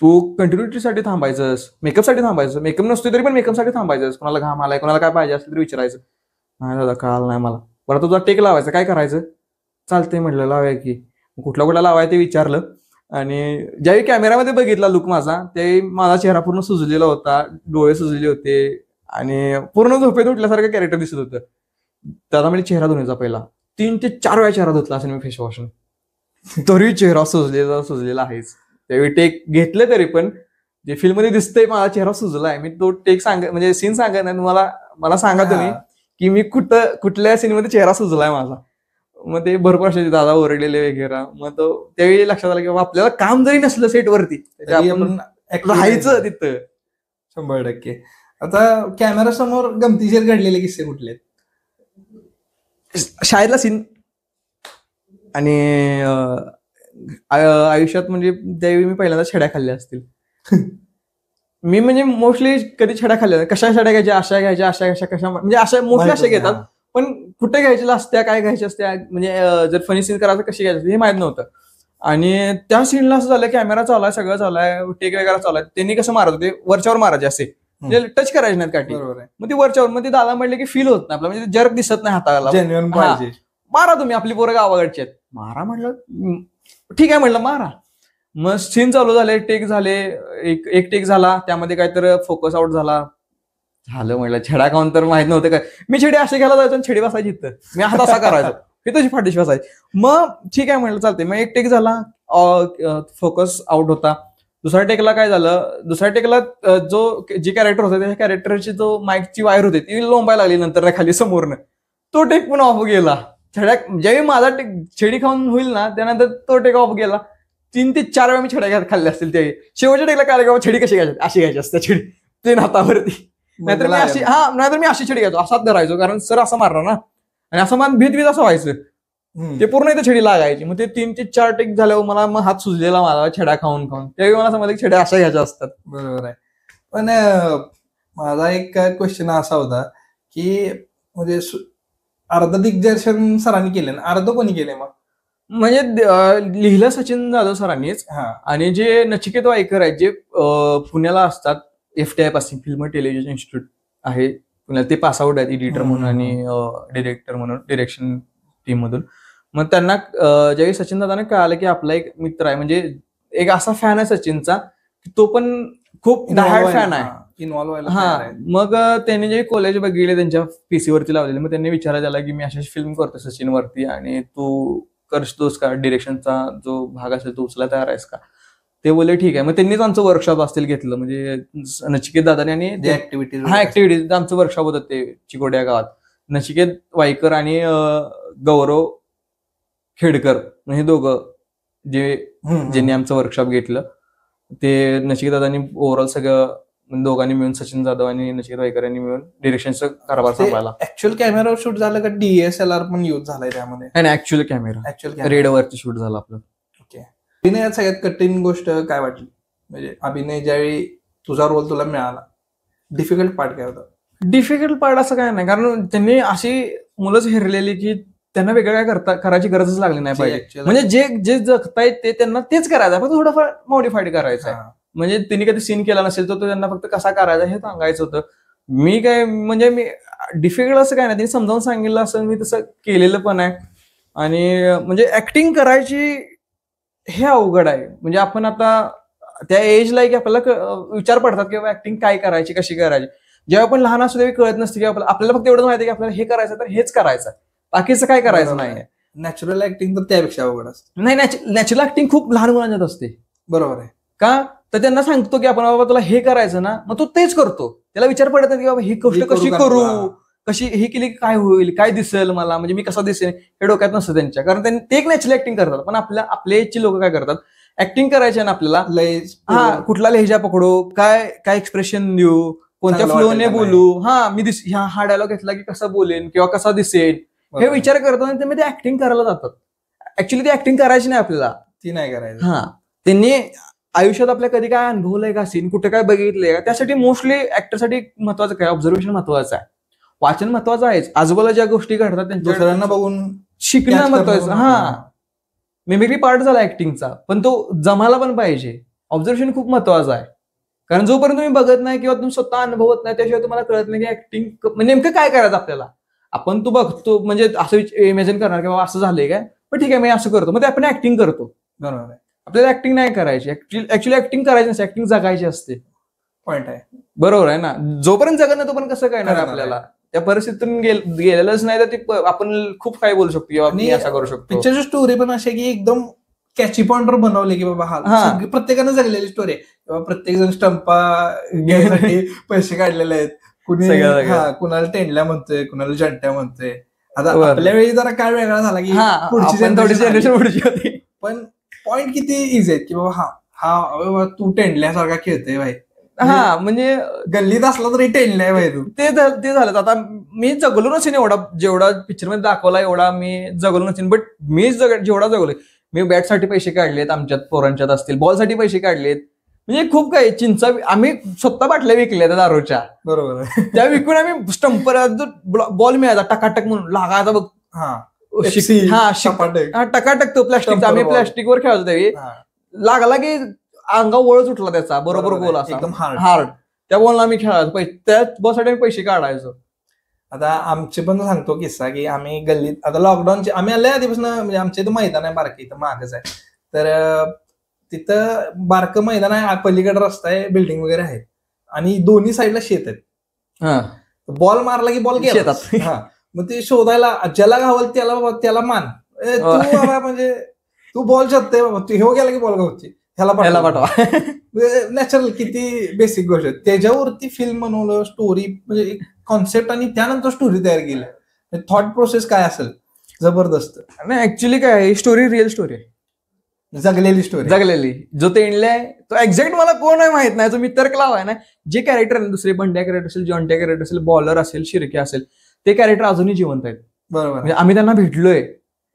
तू कंटिन्युटीसाठी थांबायचंस, मेकअपसाठी थांबायचं. मेकअप नसतो तरी पण मेकअपसाठी थांबायचंस. कोणाला घाम आलाय, कोणाला काय पाहिजे असेल तरी विचारायचं. नाही दादा, कळालं नाही मला. बरं तुझा टेक लावायचा, काय करायचं? चालतंय म्हटलं, लावाय की. कुठला लावाय ते विचारलं. आणि ज्यावेळी कॅमेरामध्ये बघितला लुक माझा, त्यावेळी माझा चेहरा पूर्ण सुजलेला होता, डोळे सुजलेले होते आणि पूर्ण झोपेत उठल्यासारखं कॅरेक्टर दिसत होतं. दादा म्हणजे चेहरा धुण्याचा पहिला 3 ते 4 वेळा चेहरा धुतला असेल मी फेसवॉशने, तरी चेहरा सुजलेला आहेच. त्यावेळी टेक घेतले तरी पण जे फिल्म मध्ये दिसतंय माझा चेहरा सुजलाय. मी तो टेक म्हणजे सीन सांगत नाही, मला सांगा तुम्ही की मी कुठल्या सीनमध्ये चेहरा सुजलाय माझा. मग ते भरपूर असे दादा ओरडलेले वगैरे. मग तो त्यावेळी लक्षात आलं की बाबा आपल्याला काम जरी नसलं सेटवरती आपण राहायचं तिथं 100%. आता कॅमेरा समोर गमतीशीर घडलेले किस्से कुठले आहेत? शाळेतला सीन आणि आयुष्यात म्हणजे त्यावेळी मी पहिल्यांदा छड्या खाल्ल्या असतील. मी म्हणजे मोस्टली कधी छड्या खाल्ल्या, कशा छड्या घ्यायच्या, अशा घ्यायच्या, कशा म्हणजे अशा मोस्टली अशा घेतात. पण कुठे घ्यायच्या असत्या, काय घ्यायच्या असत्या, म्हणजे जर फनी सीन करायचं कशी घ्यायचं हे माहित नव्हतं. आणि त्या सीनला असं झालं, कॅमेरा चालू आहे, सगळं चालू आहे, टेक वगैरे चालू आहे. त्यांनी कसं मारत होते, वरच्यावर मारायचे असे, म्हणजे टच करायचे नाहीत काठी. मग ती वरच्यावर, मग ते दादा म्हणले की फील होत नाही आपलं, म्हणजे जर्क दिसत नाही हाताला. मारा तुम्ही, आपली पोरं गावाकडची आहेत. मारा म्हटलं, ठीक आहे म्हटलं मारा. मग सीन चालू झाले, टेक झाले, एक टेक झाला, त्यामध्ये काहीतरी फोकस आउट झाला. झालं म्हटलं, छेडा खाऊन तर माहित नव्हतं काय. मी छेडी असे घ्यायला जायचो आणि छेडी बसायची इथं, मी हात असा करायचो, हे तशी फाटीशी बसायची. मग ठीक आहे म्हटलं चालते. मग एक टेक झाला, फोकस आउट होता. दुसऱ्या टेकला काय झालं, दुसऱ्या टेकला जे कॅरेक्टर होतं त्या कॅरेक्टरची जो माईकची वायर होती ती लोंबायला लागली नंतर खाली समोरनं, तो टेक पण ऑफ गेला. ज्यावेळी माझा टेक छेडी खाऊन होईल ना त्यानंतर तो टेक ऑफ गेला. 3 ते 4 वेळा मी छेड्या खाल्ल्या असतील त्यावेळी. शेवटच्या टेकला काय का छेडी कशी घ्यायची, अशी घ्यायची असते छेडी ते हातावरती. नाहीतर मी अशी छेडी घ्यायचो, असाच धरायचो, कारण सर असं मारणार ना, आणि असं मान भीत असं व्हायचं, ते पूर्ण इथे छेडी लागायची. मग ते 3 ते 4 टेक झाल्यावर मला मग हात सुजलेला माझा छेडा खाऊन खाऊन. त्यावेळी मला समजलं की छेड्या अशा घ्यायच्या असतात. बरोबर आहे. पण माझा एक क्वेश्चन असा होता की म्हणजे अर्ध दिग्दर्शन सरांनी केले ना, अर्ध कोणी केले मग? म्हणजे लिहिलं सचिन जाधव सरांनीच, आणि जे नचिकेत वाईकर आहेत जे पुण्याला असतात, FTI passing film television institute आहे पुण्यात, ते पास आउट आहेत एडिटर म्हणून आणि डिरेक्टर म्हणून डिरेक्शन टीम मधून. मग त्यांना ज्यावेळी सचिन दादाने कळालं की आपला एक मित्र आहे, म्हणजे एक असा फॅन आहे सचिनचा, तो पण खूप डायहार्ड फॅन आहे, इन्व्हॉल्व्ह व्हायला. हा, मग त्यांनी जे कॉलेज बघितले त्यांच्या PC वरती लावलेले, मग त्यांनी विचारलं त्याला की मी अशी फिल्म करतो सचिन वरती आणि तू करतोस का, डिरेक्शनचा जो भाग असेल तो उचला तयार आहेस का. ते बोलले ठीक आहे. मग त्यांनीच आमचं वर्कशॉप असतील घेतलं, म्हणजे नचिकेत दादाने आणि ऍक्टिव्हिटीज आमचं वर्कशॉप होतं ते चिकोड्या गावात. नचिकेत वाईकर आणि गौरव खेडकर हे दोघं ज्यांनी आमचं वर्कशॉप घेतलं, ते नचिकेत दादांनी ओव्हरऑल सगळं दोघांनी मिळून, सचिन जाधव आणि नचिकेत वाईकर यांनी मिळून डिरेक्शनचा कारभार सांभाळला. ऍक्च्युअल कॅमेरावर शूट झालं का DSLR पण यूज झालाय त्यामध्ये? आणि ऍक्च्युअल कॅमेरा रेडवरती शूट झाला आपलं. ओके. अभिनयात सगळ्यात कठीण गोष्ट काय वाटली, म्हणजे अभिनय ज्यावेळी तुझा रोल तुला मिळाला, डिफिकल्ट पार्ट काय होता? डिफिकल्ट पार्ट असं काय नाही, कारण त्यांनी अशी मुलंच हेरलेली की त्यांना वेगळं काय करायची गरजच लागली नाही पाहिजे. म्हणजे जे जगतायत ते त्यांना तेच करायचं, फक्त थोडंफार मॉडिफाईड करायचं आहे. म्हणजे त्यांनी कधी सीन केला नसेल तर त्यांना फक्त कसा करायचा हे सांगायचं होतं. मी काय म्हणजे मी डिफिकल्ट असं काय नाही, त्यांनी समजावून सांगितलं असं मी तसं केलेलं पण आहे. आणि म्हणजे ऍक्टिंग करायची हे अवघड आहे. म्हणजे आपण आता त्या एजला की आपल्याला विचार पडतात की ऍक्टिंग काय करायची, कशी करायची. जेव्हा आपण लहान असतो तेव्हा कळत नसते की आपल्याला फक्त एवढं माहिती की आपल्याला हे करायचं तर हेच करायचं, बाकीचं काय करायचं नाही. नॅचरल ऍक्टिंग तर त्यापेक्षा अवघड असते. नाही, नॅचरल ऍक्टिंग खूप लहान मुलांच्यात असते. बरोबर आहे का, तर त्यांना सांगतो की आपण बाबा तुला हे करायचं ना, मग तो तेच करतो. त्याला विचार पडत नाही की बाबा ही गोष्ट कशी करू, कशी ही केली काय होईल, काय दिसेल मला, म्हणजे मी कसा दिसेल हे डोक्यात नसतं त्यांच्या. कारण त्यांनी ते एक नॅचरल ऍक्टिंग करतात. पण आपल्या एजची लोक काय करतात, ऍक्टिंग करायची ना आपल्याला, कुठला लहेजा पकडू, काय एक्सप्रेशन देऊ, कोणत्या फ्लोने बोलू, मी हा डायलॉग घेतला की कसा बोलेन किंवा कसा दिसेल, हे विचार करतात आणि ते ऍक्टिंग करायला जातात. ऍक्च्युली ती ऍक्टिंग करायची नाही आपल्याला, ती नाही करायची. त्यांनी आयुष्यात आपल्या कधी काय अनुभवलंय का, सीन कुठे काय बघितलंय का, त्यासाठी मोस्टली ऍक्टरसाठी महत्वाचं काय, ऑब्झर्वेशन महत्वाचं आहे, वाचन महत्वाचं आहेच. आजूबाजूला ज्या गोष्टी घडतात त्यांच्या दुसऱ्यांना बघून शिकणं महत्वाचं. मिमिक्री पार्ट झाला ऍक्टिंगचा, पण तो जमायला पण पाहिजे. ऑब्झर्वेशन खूप महत्वाचं आहे, कारण जोपर्यंत तुम्ही बघत नाही किंवा तुम्ही स्वतः अनुभवत नाही त्याशिवाय तुम्हाला कळत नाही की ऍक्टिंग म्हणजे नेमकं काय करायचं आपल्याला. आपण तू बघतो म्हणजे असं इमॅजिन करणार की बाबा असं झालंय काय, पण ठीक आहे मी असं करतो, मग ते आपण ऍक्टिंग करतो. बरोबर आहे. आपल्याला ऍक्टिंग नाही करायची, ऍक्च्युली ऍक्टिंग करायची नसते, ऍक्टिंग जगायची असते. पॉइंट आहे. बरोबर आहे ना. जोपर्यंत जगत नाही तोपर्यंत कसं कळणार आपल्याला, त्या परिस्थितीतून गेलेलंच नाही तर ते आपण खूप काय बोलू शकतो किंवा मी असं करू शकतो. पिक्चरची स्टोरी पण अशी की एकदम कॅची पॉइंटवर बनवले की बाबा प्रत्येकानं जगलेली स्टोरी आहे. प्रत्येक जण स्टंपा घ्यायसाठी पैसे काढलेले आहेत, कुणाला टेंडल्या म्हणतोय, कुणाला जंट्या म्हणतोय. आता आपल्या वेळी जरा काय वेगळा झाला की पुढची जनरेशन होती, पण पॉइंट किती इझी आहेत की बाबा हा तू टेंडल्यासारखा खेळतोय भाई. म्हणजे गल्लीत असला तरी टेंडलाय भाई तू. ते झालं. आता मी जगलो नसेन एवढा, जेवढा पिक्चर मध्ये दाखवला एवढा मी जगलो नसेन, बट मी जेवढा जगलोय. मी बॅटसाठी पैसे काढलेत, आमच्यात पोरांच्यात असतील बॉलसाठी पैसे काढलेत, म्हणजे खूप काही चिंचा आम्ही स्वतः बाटल्या विकल्या त्या दारूच्या. बरोबर. त्या विकून आम्ही स्टंपर बॉल मिळायचा टकाटक म्हणून लागायचा बघ, टकाटक तो प्लास्टिकचा, आम्ही प्लास्टिकवर खेळायचो त्यावेळी. लागला की अंगा वळच उठला त्याचा, बरोबर गोल असा एकदम हार्ड. त्या बॉलला आम्ही खेळायचो, त्या बॉलसाठी आम्ही पैसे काढायचो. आता आमचे पण सांगतो किस्सा की आम्ही गल्लीत आता लॉकडाऊनचे आम्ही आल्या आधीपासून म्हणजे आमच्या इथं मैदान आहे बारकं, इथं मागच आहे, तर तिथं बारकं मैदान आहे, पलीकडे रस्ता आहे, बिल्डिंग वगैरे आहेत आणि दोन्ही साईडला शेत आहेत. हा बॉल मारला की बॉल गेला शेतात. हा मग ते शोधायला ज्याला घावल त्याला मान तू बाबा म्हणजे तू बॉल शोधते बाबा तू ह्यो गेला की बॉल गावची ह्याला पाठवा. नॅचरल किती बेसिक गोष्ट आहे. त्याच्यावरती फिल्म बनवलं स्टोरी म्हणजे कॉन्सेप्ट आणि त्यानंतर स्टोरी तयार केली थॉट प्रोसेस काय असेल जबरदस्त. नाही ऍक्च्युली काय आहे स्टोरी रिअल स्टोरी आहे जगलेली स्टोरी जगलेली. जो तेंडलाय तो एक्झॅक्ट मला कोण आहे माहित नाही. तुम्ही तर्क लावाय ना जे कॅरेक्टर आहे दुसरे बंड्या कॅरेक्टर असेल जॉन्ट्या कॅरेक्टर असेल बॉलर असेल शिर्के असेल ते कॅरेक्टर अजूनही जिवंत आहेत. बरोबर म्हणजे आम्ही त्यांना भेटलोय.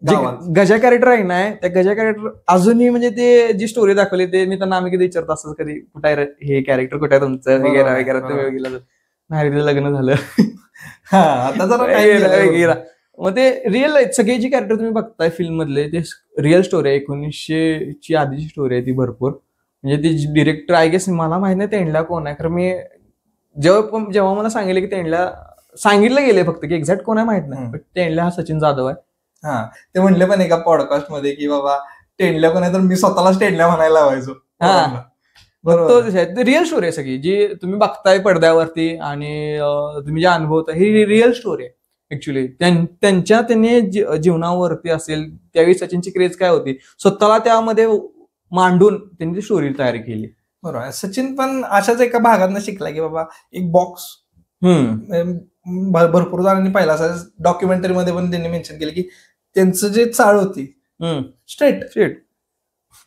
जे गजा कॅरेक्टर आहे ना त्या गजा कॅरेक्टर अजूनही म्हणजे ते जी स्टोरी दाखवली ते मी त्यांना आम्ही कधी विचारत असं कधी कुठे आहे हे कॅरेक्टर कुठे आहे तुमचं वगैरे वगैरे तुम्ही गेला नाही रे लग्न झालं आता जरा मग ते रिअल आहेत सगळे जे कॅरेक्टर तुम्ही बघताय फिल्म मधले ते रिअल स्टोरी आहे. 1900 ची आधीची स्टोरी आहे ती भरपूर. म्हणजे ती डिरेक्टर आय गेस मला माहित नाही तेंडला कोण आहे कारण मी जेव्हा मला सांगितलं की तेंडला सांगितलं गेले फक्त की एक्झॅक्ट कोण आहे माहित नाही पण तेंडला हा सचिन जाधव आहे. हा ते म्हणले पण एका पॉडकास्ट मध्ये की बाबा टेंडल्या कोण आहे तर मी स्वतःलाच टेंडल्या म्हणायला लावायचो. हा बरोबर रिअल स्टोरी आहे सगळी जी तुम्ही बघताय पडद्यावरती आणि तुम्ही जे अनुभवताय ही रिअल स्टोरी आहे ऍक्च्युली. त्यांनी जीवनावरती असेल त्यावेळी सचिनची क्रेज काय होती स्वतःला त्यामध्ये मांडून त्यांनी स्टोरी तयार केली. बरोबर सचिन पण अशाच एका भागातनं शिकला की बाबा एक बॉक्स भरपूर जणांनी पाहिला असं डॉक्युमेंटरी मध्ये पण त्यांनी मेन्शन केलं की त्यांचं जे चाळ होती स्ट्रेट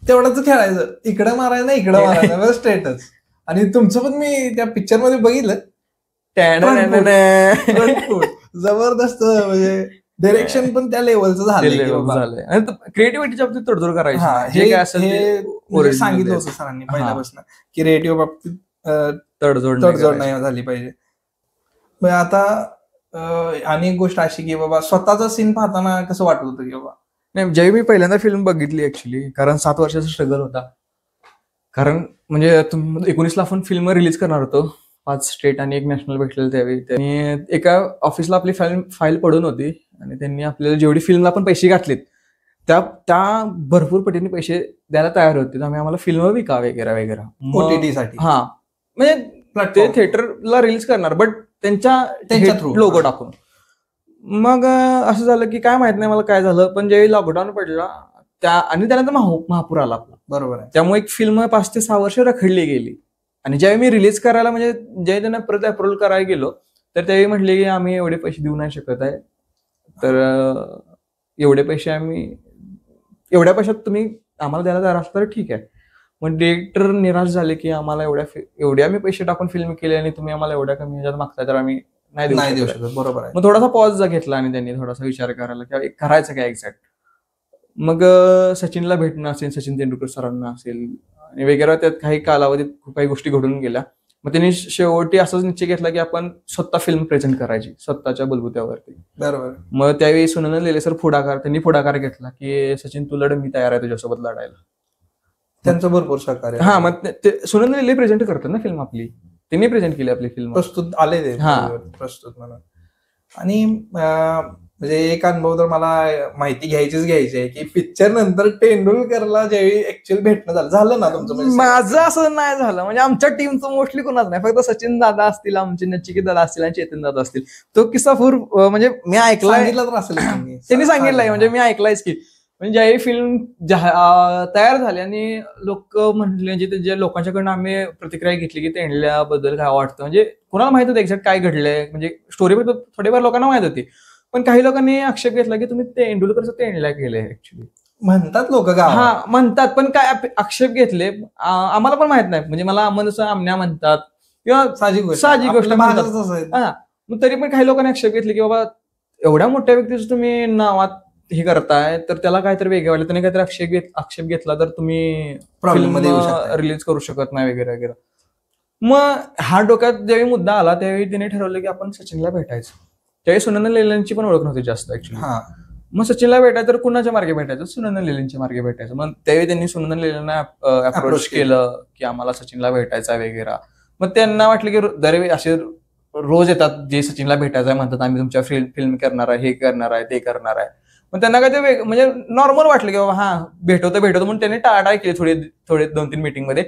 तेवढंच खेळायचं इकडं मारायचं ना इकडं मारायचं स्ट्रेटच. आणि तुमचं पण मी त्या पिक्चर मध्ये बघितलं जबरदस्त म्हणजे डायरेक्शन पण त्या लेवलचं झालं. क्रिएटिव्हिटीच्या बाबतीत तडजोड करायची सांगितलं होतं सरांनी पहिल्यापासून की क्रिएटिव्ह बाबतीत तडजोड नाही झाली पाहिजे. आता आणि एक गोष्ट अशी की बाबा स्वतःचा सीन पाहताना कसं वाटत होतं की बाबा नाही जेव्हा मी पहिल्यांदा फिल्म बघितली ऍक्च्युली कारण 7 वर्षाचा स्ट्रगल होता. कारण म्हणजे 19ला आपण फिल्म रिलीज करणार होतो 5 स्टेट आणि 1 नॅशनल भेटलेलं त्यावेळी. त्यांनी एका ऑफिसला आपली फाईल पडून होती आणि त्यांनी आपल्याला जेवढी फिल्मला आपण पैसे घातलेत त्या भरपूर पटीने पैसे द्यायला तयार होते. आम्हाला फिल्म विका वगैरे वगैरे OTT साठी. हा म्हणजे ते थिएटरला रिलीज करणार बट त्यांच्या थ्रू लोगो टाकून. मग असं झालं की काय माहित नाही मला काय झालं पण ज्यावेळी लॉकडाऊन पडला आणि त्यानंतर महापूर आला आपला. बरोबर आहे. त्यामुळे एक फिल्म 5 ते 6 वर्ष रखडली गेली. आणि ज्यावेळी मी रिलीज करायला म्हणजे ज्यावेळी त्यांना परत अप्रूव्हल करायला गेलो तर त्यावेळी म्हटले की आम्ही एवढे पैसे देऊ नाही शकत आहे तर एवढे पैसे आम्ही एवढ्या पैशात तुम्ही आम्हाला द्यायला तयार असता तर ठीक आहे. मग डिरेक्टर निराश झाले की आम्हाला एवढे आम्ही पैसे टाकून फिल्म केले आणि तुम्ही आम्हाला एवढ्या कमी ह्याच्यात मागताय तर आम्ही नाही देऊ शकत. बरोबर आहे. मग थोडासा पॉज घेतला आणि त्यांनी थोडासा विचार करायला की करायचं काय एक्झॅक्ट. मग सचिनला भेटणं असेल सचिन तेंडुलकर सरांना असेल आणि वगैरे त्यात काही कालावधीत खूप काही गोष्टी घडून गेल्या. मग त्यांनी शेवटी असाच निश्चय घेतला की आपण स्वतः फिल्म प्रेझेंट करायची स्वतःच्या बलबुत्यावरती. बरोबर. मग त्यावेळी सुनंद लेले सर त्यांनी पुढाकार घेतला की सचिन तू लढ मी तयार आहे तुझ्यासोबत लढायला. त्यांचं भरपूर सहकार्य. हा मग सुनंद लेले प्रेझेंट करतात ना फिल्म आपली त्यांनी प्रेझेंट केली आपली फिल्म प्रस्तुत आले ते प्रस्तुत म्हणून. आणि म्हणजे एक अनुभव तर मला माहिती घ्यायची आहे की पिक्चर नंतर तेंडुलकरला ज्यावेळी ऍक्च्युअल भेटणं झालं ना तुमचं. माझं असं नाही झालं म्हणजे आमच्या टीमचं मोस्टली कोणाच नाही फक्त सचिन दादा असतील आमचे नचिकेत दादा असतील आणि चेतन दादा असतील. तो किस्सा म्हणजे मी ऐकलाय त्यांनी सांगितलंय म्हणजे मी ऐकलायच की म्हणजे ज्यावेळी फिल्म तयार झाली आणि लोक म्हटले म्हणजे जे लोकांच्याकडनं आम्ही प्रतिक्रिया घेतली की तेंडल्याबद्दल काय वाटतं म्हणजे कोणाला माहित होतं एक्झॅक्ट काय घडलंय म्हणजे स्टोरी थोडेफार लोकांना माहित होती पण काही लोकांनी आक्षेप घेतला की तुम्ही तेंडुलकरचं तेंडल्या केलंय ऍक्च्युली म्हणतात लोक. हा म्हणतात पण काय आक्षेप घेतले आम्हाला पण माहित नाही म्हणजे मला जसं आमण्या म्हणतात किंवा साहजिक गोष्ट म्हणतात. मग तरी पण काही लोकांनी आक्षेप घेतले की बाबा एवढ्या मोठ्या व्यक्तीचं तुम्ही नावात हे करताय तर त्याला काहीतरी वेगळे वाटलं त्याने काहीतरी आक्षेप घेतला तर तुम्ही फिल्म रिलीज करू शकत नाही वगैरे वगैरे. मग हा डोक्यात ज्यावेळी मुद्दा आला त्यावेळी तिने ठरवलं की आपण सचिनला भेटायचं. त्यावेळी सुनंद लेलेंची पण ओळख नव्हती जास्त ऍक्च्युली. मग सचिनला भेटायचं तर कुणाच्या मार्गे भेटायचं सुनंद लेलेंच्या मार्गे भेटायचं. मग त्यावेळी त्यांनी सुनंद लेलेंना अप्रोच केलं की आम्हाला सचिनला भेटायचा वगैरे. मग त्यांना वाटलं की दरवेळी असे रोज येतात जे सचिनला भेटायचं म्हणतात आम्ही तुमच्या फिल्म करणार आहे हे करणार आहे ते करणार आहे. मग त्यांना काय ते म्हणजे नॉर्मल वाटलं की बाबा हा भेटवतो म्हणून त्यांनी टाळाटाळ केली थोडे 2-3 मीटिंग मध्ये.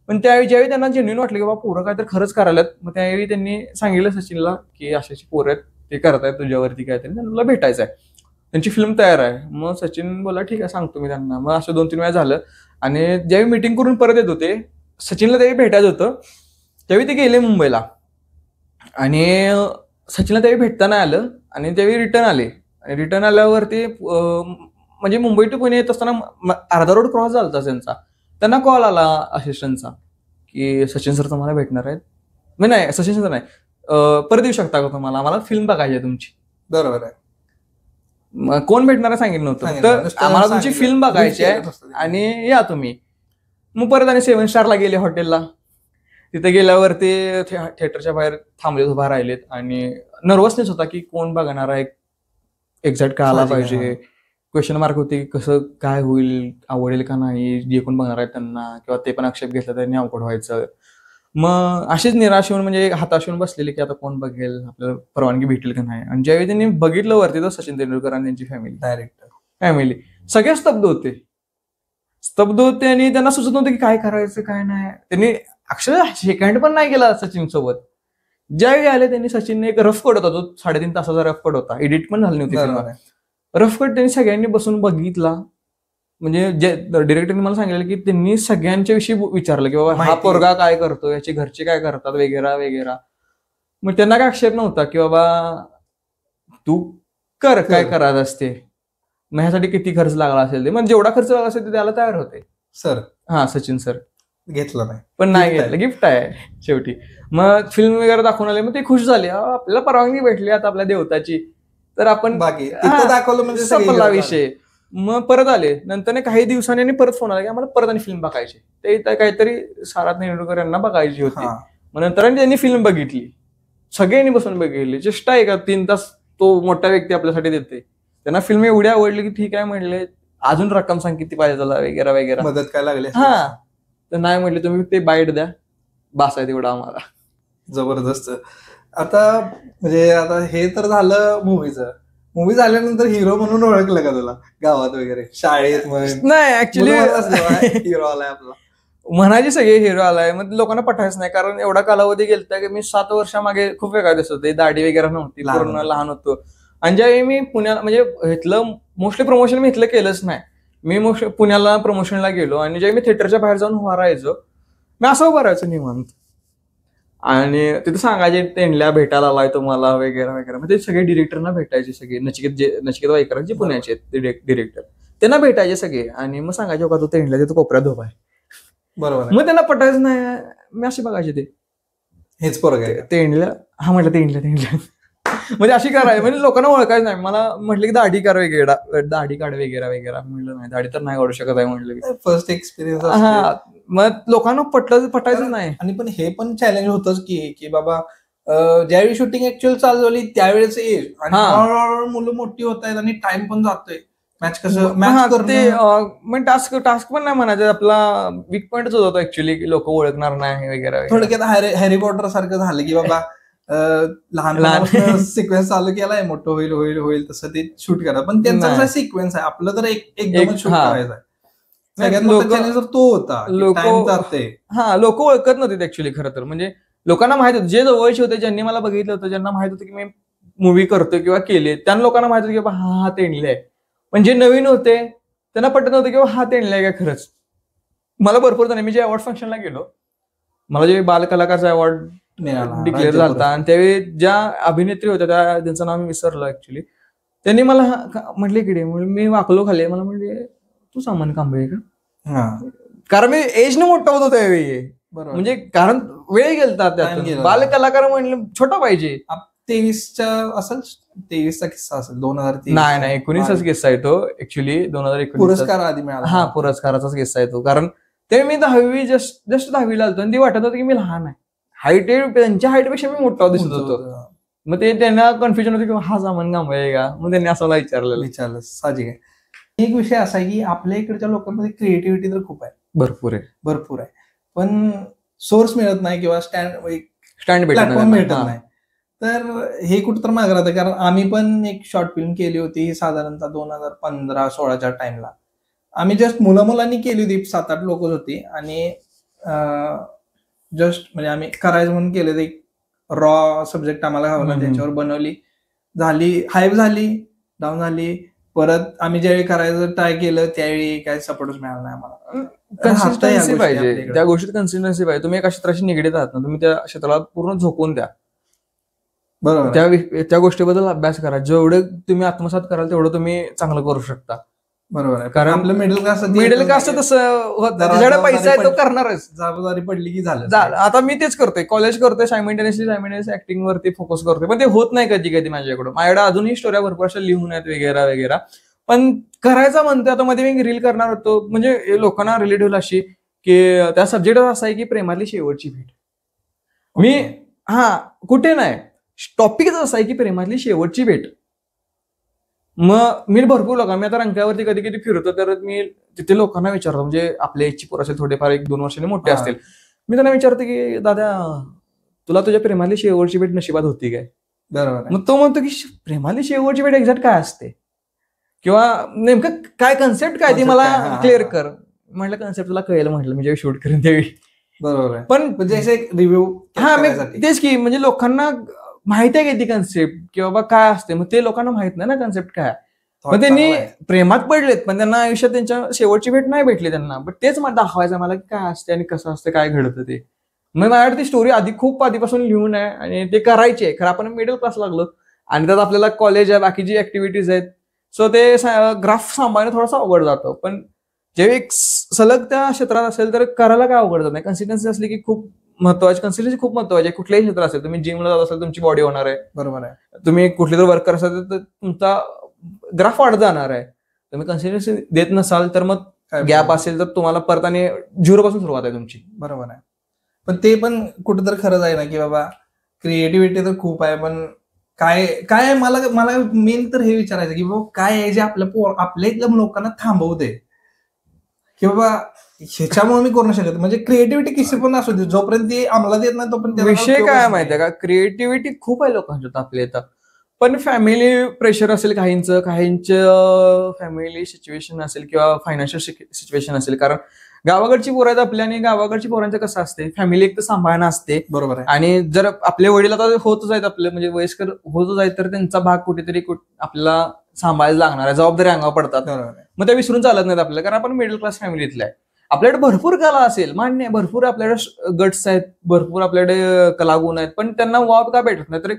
पण त्यावेळी ज्यावेळी त्यांना जेन्युइन वाटलं की बाबा पोरं काय तर खरंच करायलात, मग त्यावेळी त्यांनी सांगितलं सचिनला की अशी पोरं आहेत, ते करतायत तुझ्यावरती काहीतरी, त्यांना भेटायचं आहे. त्यांची फिल्म तयार आहे. मग सचिन बोला ठीक आहे, सांगतो मी त्यांना. मग असं 2-3 वेळा झालं. आणि ज्यावेळी मीटिंग करून परत येत होते, सचिनला त्यावेळी भेटायचं होतं, त्यावेळी ते गेले मुंबईला. आणि सचिनला त्यावेळी भेटता नाही आलं. आणि त्यावेळी रिटर्न आले. आणि रिटर्न आल्यावरती म्हणजे मुंबई टू पुणे येत असताना अर्धा रोड क्रॉस झाला होता त्यांचा. त्यांना कॉल आला असिस्टंटचा की सचिन सर तुम्हाला भेटणार आहेत. नाही सचिन सर नाही, परत येऊ शकता का तुम्हाला, आम्हाला फिल्म बघायची आहे तुमची. बरोबर आहे. मग कोण भेटणार आहे सांगितलं नव्हतं, तर आम्हाला तुमची फिल्म बघायची आहे आणि या तुम्ही. मग परत आणि 7 स्टारला गेले हॉटेलला. तिथे गेल्यावरती थिएटरच्या बाहेर थांबलेत, उभा राहिलेत आणि नर्वसनेस होता की कोण बघणार आहे, एक्झॅक्ट काय आला पाहिजे. क्वेश्चन मार्क होते की कसं काय होईल, आवडेल का नाही, जे कोण बघणार आहेत त्यांना, किंवा ते पण आक्षेप घेतला त्यांनी अवघड व्हायचं. मग अशीच निराश होऊन म्हणजे हाताश होऊन बसलेली की आता कोण बघेल, आपल्याला परवानगी भेटेल का नाही. आणि ज्यावेळी त्यांनी बघितलं वरती तर सचिन तेंडुलकर आणि त्यांची फॅमिली सगळे स्तब्ध होते आणि त्यांना सुचत नव्हतं की काय करायचं काय नाही. त्यांनी अक्षरशः सेकंड पण नाही केला सचिन सोबत. ज्यावेळी आले त्यांनी सचिनने एक रफ कट होता, तो 3.5 तासाचा रफ कट होता, एडिट पण झाली नव्हती फिल्म. रफ कट त्यांनी सगळ्यांनी बसून बघितला. म्हणजे जे डिरेक्टरने मला सांगितलं की त्यांनी सगळ्यांच्या विषयी विचारलं की बाबा हा पोरगा काय करतो, याचे घरचे काय करतात वगैरे. मग त्यांना काय आक्षेप नव्हता की बाबा तू कर काय करायचं असते, मग ह्यासाठी किती खर्च लागला असेल ते, म्हणजे जेवढा खर्च लागला असेल ते द्यायला तयार होते सर. सचिन सर घेतलं नाही, पण नाही घेतलं, गिफ्ट आहे शेवटी. मग फिल्म वगैरे दाखवून आले, मग ते खुश झाले, आपल्याला परवानगी भेटली आता आपल्या देवताची, तर आपण दाखवलं म्हणजे संपला विषय. मग परत आले. नंतर काही दिवसांनी परत फोन आला की आम्हाला परत आणि फिल्म बघायची, ते काहीतरी सारात तेंडुलकर यांना बघायची होती. मग नंतर त्यांनी फिल्म बघितली, सगळ्यांनी बसून बघितली. चेष्टा आहे का, 3 तास तो मोठा व्यक्ती आपल्यासाठी देते. त्यांना फिल्म एवढी आवडली की ठीक आहे म्हणले, अजून रक्कम सांग किती पाहिजे त्याला वगैरे. मदत काय लागली तर नाही म्हटले तुम्ही ते बाईट द्या, बास आहे तेवढं आम्हाला. जबरदस्त. आता म्हणजे आता हे तर झालं मूवी झाल्यानंतर हिरो म्हणून ओळखलं का तुला गावात वगैरे, शाळेत? नाही ऍक्च्युली हिरो आलाय आपला म्हणायचे सगळे हिरो आलाय, मग लोकांना पठायच नाही. कारण एवढा कालावधी गेलता की मी 7 वर्षामागे खूप वेगळा दिसत होते, दाढी वगैरे नव्हती, पूर्ण लहान होतो. आणि ज्यावेळी मी पुण्याला म्हणजे इथलं मोस्टली प्रमोशन मी इथलं केलंच नाही. मी पुण्याला प्रमोशनला गेलो आणि ज्यावेळी मी थिएटरच्या बाहेर जाऊन उभा राहायचो, मी असं उभा राहायचो निवांत. आणि तिथे सांगायचे तेंडल्या भेटायला आलाय तुम्हाला वगैरे. मग ते सगळे डिरेक्टरना भेटायचे, सगळे नचिकेत वाईकर जे पुण्याचे डिरेक्टर, त्यांना भेटायचे सगळे. आणि मग सांगायचे का तू तेंडल्या तिथं कोपऱ्यात उभा आहे. बरोबर. मग त्यांना पटायचं नाही, मी असे बघायचे ते हेच पोरग आहे तेंडल्या. हा म्हटलं तेंडल्या म्हणजे अशी करायची, म्हणजे लोकांना ओळखायचं नाही. मला म्हटलं की दाढी काढ दाढी काढ वगैरे. म्हटलं नाही, दाढी तर नाही काढू शकत आहे म्हटलं. First experience. मग लोकांना पटायचं नाही. आणि पण हे पण चॅलेंज होतच की बाबा ज्यावेळी शूटिंग ऍक्च्युअल चालू झाली त्यावेळेस एज, आणि हळूहळू मुलं मोठी होत आहेत आणि टाइम पण जातोय. मॅच ते मग टास्क पण नाही म्हणायचं, आपला वीक पॉइंटच होता ऍक्च्युली, लोक ओळखणार नाही वगैरे. थोडक्यात हॅरी पॉटर सारखं झालं की बाबा लहान सिक्वेन्स चालू केलाय, मोठं होईल तसं ते शूट करा. पण त्यांचा सिक्वेन्स आहे, आपलं तर एकदमच शूट करायचं आहे. सगळ्यात मोठा चॅलेंज तो होता, लोक ओळखत नव्हते ऍक्च्युली. खरं तर म्हणजे लोकांना माहित होतं, जे जवळचे होते, ज्यांनी मला बघितलं होतं, ज्यांना माहित होतं की मी मूवी करतोय किंवा केले, त्या लोकांना माहित होतं की बाबा हा तेंडले आहे. पण जे नवीन होते त्यांना पटत नव्हतं की हा तेंडले आहे का खरंच. मला भरपूर जण, मी जे अवॉर्ड फंक्शनला गेलो, मला जे बालकलाकारचा अवॉर्ड डिक्लेअर झाला, आणि त्यावेळी ज्या अभिनेत्री होत्या त्यांचं नाव मी विसरलो ऍक्च्युली, त्यांनी मला म्हटले की मी वाकलो खाली, मला म्हणले तू सामान कांबळे का, कारण मी एजने मोठा होतो त्यावेळी. म्हणजे कारण वेळ गेलता त्यात, बालकलाकार म्हणलं छोटा पाहिजे. 23चा असेल, 23चा किस्सा असेल, 2023. नाही 19चाच किस्सा आहे तो ऍक्च्युली, 2019 पुरस्कार आधी मिळाला. पुरस्काराचाच किस्सा आहे तो. कारण ते मी 10वी जस्ट 10वीला आलतो आणि ती वाटत होतं की मी लहान आहे, हाईट त्यांच्या हाईटपेक्षा मी मोठा दिसत होतो. मग ते त्यांना कन्फ्युजन होतं की हा सामान कांबळे का, मग त्यांनी असं विचारलं. साहजिक आहे. एक विषय असा आहे की आपल्या इकडच्या लोकांमध्ये क्रिएटिव्हिटी तर खूप आहे, भरपूर आहे, पण सोर्स मिळत नाही किंवा स्टँड प्लॅटफॉर्म भेटत नाही. तर हे कुठं तर मागे राहतं. कारण आम्ही पण एक शॉर्ट फिल्म केली होती साधारणतः 2015-16च्या टाइमला. आम्ही जस्ट मुलांनी केली होती, 7-8 लोकच होती. आणि जस्ट म्हणजे आम्ही करायचं म्हणून केलं, एक रॉ सब्जेक्ट आम्हाला घावला, हम्म. त्याच्यावर बनवली, झाली, हाईप झाली, डाऊन झाली. परत आम्ही ज्यावेळी करायचं ट्राय केलं त्यावेळी काही सपोर्टच मिळाला नाही आम्हाला. राहतं या कन्सिस्टन्सी गोष्टी पाहिजे, आपल्याकडे. त्या गोष्टीत कन्सिस्टन्सी पाहिजे. तुम्ही एका क्षेत्राशी निगडीत आहात ना, तुम्ही त्या क्षेत्राला पूर्ण झोकून द्या, बरोबर आहे. त्या गोष्टीबद्दल अभ्यास करा. जेवढं तुम्ही आत्मसात कराल तेवढं तुम्ही चांगलं करू शकता. बरोबर आहे. कारण आपलं मिडल क्लास तसं होतं, ज्याच्याकडे पैसा आहे तो करणारच. जबाबदारी पडली की झालं. आता मी तेच करतोय, कॉलेज करतोय, सायमल्टेनियसली ऍक्टिंग वरती फोकस करतोय, पण ते होत नाही कधी कधी माझ्याकडे अजूनही स्टोऱ्या भरपूर अशा लिहून आहेत वगैरे वगैरे, पण करायचा म्हणतोय. आता मध्ये मी रील करणार होतो, म्हणजे लोकांना रिलेट होईल अशी, की त्या सब्जेक्ट असा आहे की प्रेमातली शेवटची भेट. मी कुठे नाही, टॉपिकच असा आहे की प्रेमातली शेवटची भेट. मग मी भरपूर लोक, मी आता रंकावरती कधी कधी फिरतो, तर मी तिथे लोकांना विचारतो, म्हणजे आपल्या एजची पोरं असेल, थोडेफार 1-2 वर्षांनी मोठे असतील, मी त्यांना विचारतो की दादा, तुला तुझ्या प्रेमातली शेवटची भेट नशिबात होती काय? बरोबर. मग तो म्हणतो की प्रेमातली शेवटची भेट एक्झॅक्ट काय असते, किंवा नेमकं काय कन्सेप्ट काय ती मला क्लिअर कर. म्हटलं कन्सेप्ट तुला कळेल, म्हटलं मी जेव्हा शूट करेन त्यावेळी. बरोबर आहे. पण म्हणजे एक रिव्ह्यू तेच की, म्हणजे लोकांना माहिती आहे का ती कन्सेप्ट, की बाबा काय असते, मग ते लोकांना माहित नाही ना कन्सेप्ट काय. मग त्यांनी प्रेमात पडलेत, पण त्यांना आयुष्यात त्यांच्या शेवटची भेट नाही भेटली त्यांना. बट तेच मला दाखवायचं मला की काय असते आणि कसं असतं, काय घडतं ते. मग माझ्याकडे ती स्टोरी खूप आधीपासून लिहून आहे आणि ते करायची आहे. खरं आपण मिडल क्लास लागलो आणि त्यात आपल्याला कॉलेज आहे, बाकीची ऍक्टिव्हिटीज आहेत, सो ते ग्राफ सांभाळणं थोडासा अवघड जातं. पण जेव्हा एक सलग त्या क्षेत्रात असेल तर करायला काय अवघड जात नाही. कन्सिस्टन्सी असली की खूप महत्वाची, कन्सिस्टन्सी खूप महत्वाची आहे. कुठल्याही क्षेत्र असेल, तुम्ही जिमला जात असाल तुमची बॉडी होणार आहे, बरोबर आहे. तुम्ही कुठले तर वर्कर असाल तर तुमचा ग्राफ वाढत जाणार आहे. तुम्ही कन्सिस्टन्सी देत नसाल तर मग गॅप असेल तर तुम्हाला परत आणि 0 पासून सुरुवात आहे तुमची. बरोबर आहे. पण ते पण कुठेतरी खरंच आहे ना, की बाबा क्रिएटिव्हिटी तर खूप आहे, पण काय मला मेन तर हे विचारायचं की बाबा काय आहे जे आपल्या इथल्या लोकांना थांबवते, की बाबा ह्याच्यामुळे मी करू शकत. म्हणजे क्रिएटिव्हिटी किती पण असू दे, जोपर्यंत ती अंमलात येत नाही तोपर्यंत विषय काय माहितीये का, क्रिएटिव्हिटी खूप आहे लोकांच्यात आपल्या इथं, पण फॅमिली प्रेशर असेल काहींचं फॅमिली सिच्युएशन असेल किंवा फायनान्शियल सिच्युएशन असेल. कारण गावाकडची पोरं आहेत आपल्या, आणि गावाकडची पोरांचं कसं असते, फॅमिली एक तर सांभाळणं असते. बरोबर आहे. आणि जर आपले वडील आता होतच आहेत, आपले म्हणजे वयस्कर होतच आहेत, तर त्यांचा भाग कुठेतरी आपल्याला सांभाळायला लागणार आहे, जबाबदारी अंगावर पडतात. मग त्या विसरून चालत नाहीत आपल्याला, कारण आपण मिडल क्लास फॅमिलीतले आहे. आपल्याकडे भरपूर कला असेल, मान्य आहे, भरपूर आपल्याकडे गट्स आहेत, भरपूर आपल्याकडे कलागुण आहेत, पण त्यांना वाव का भेटत नाही, तर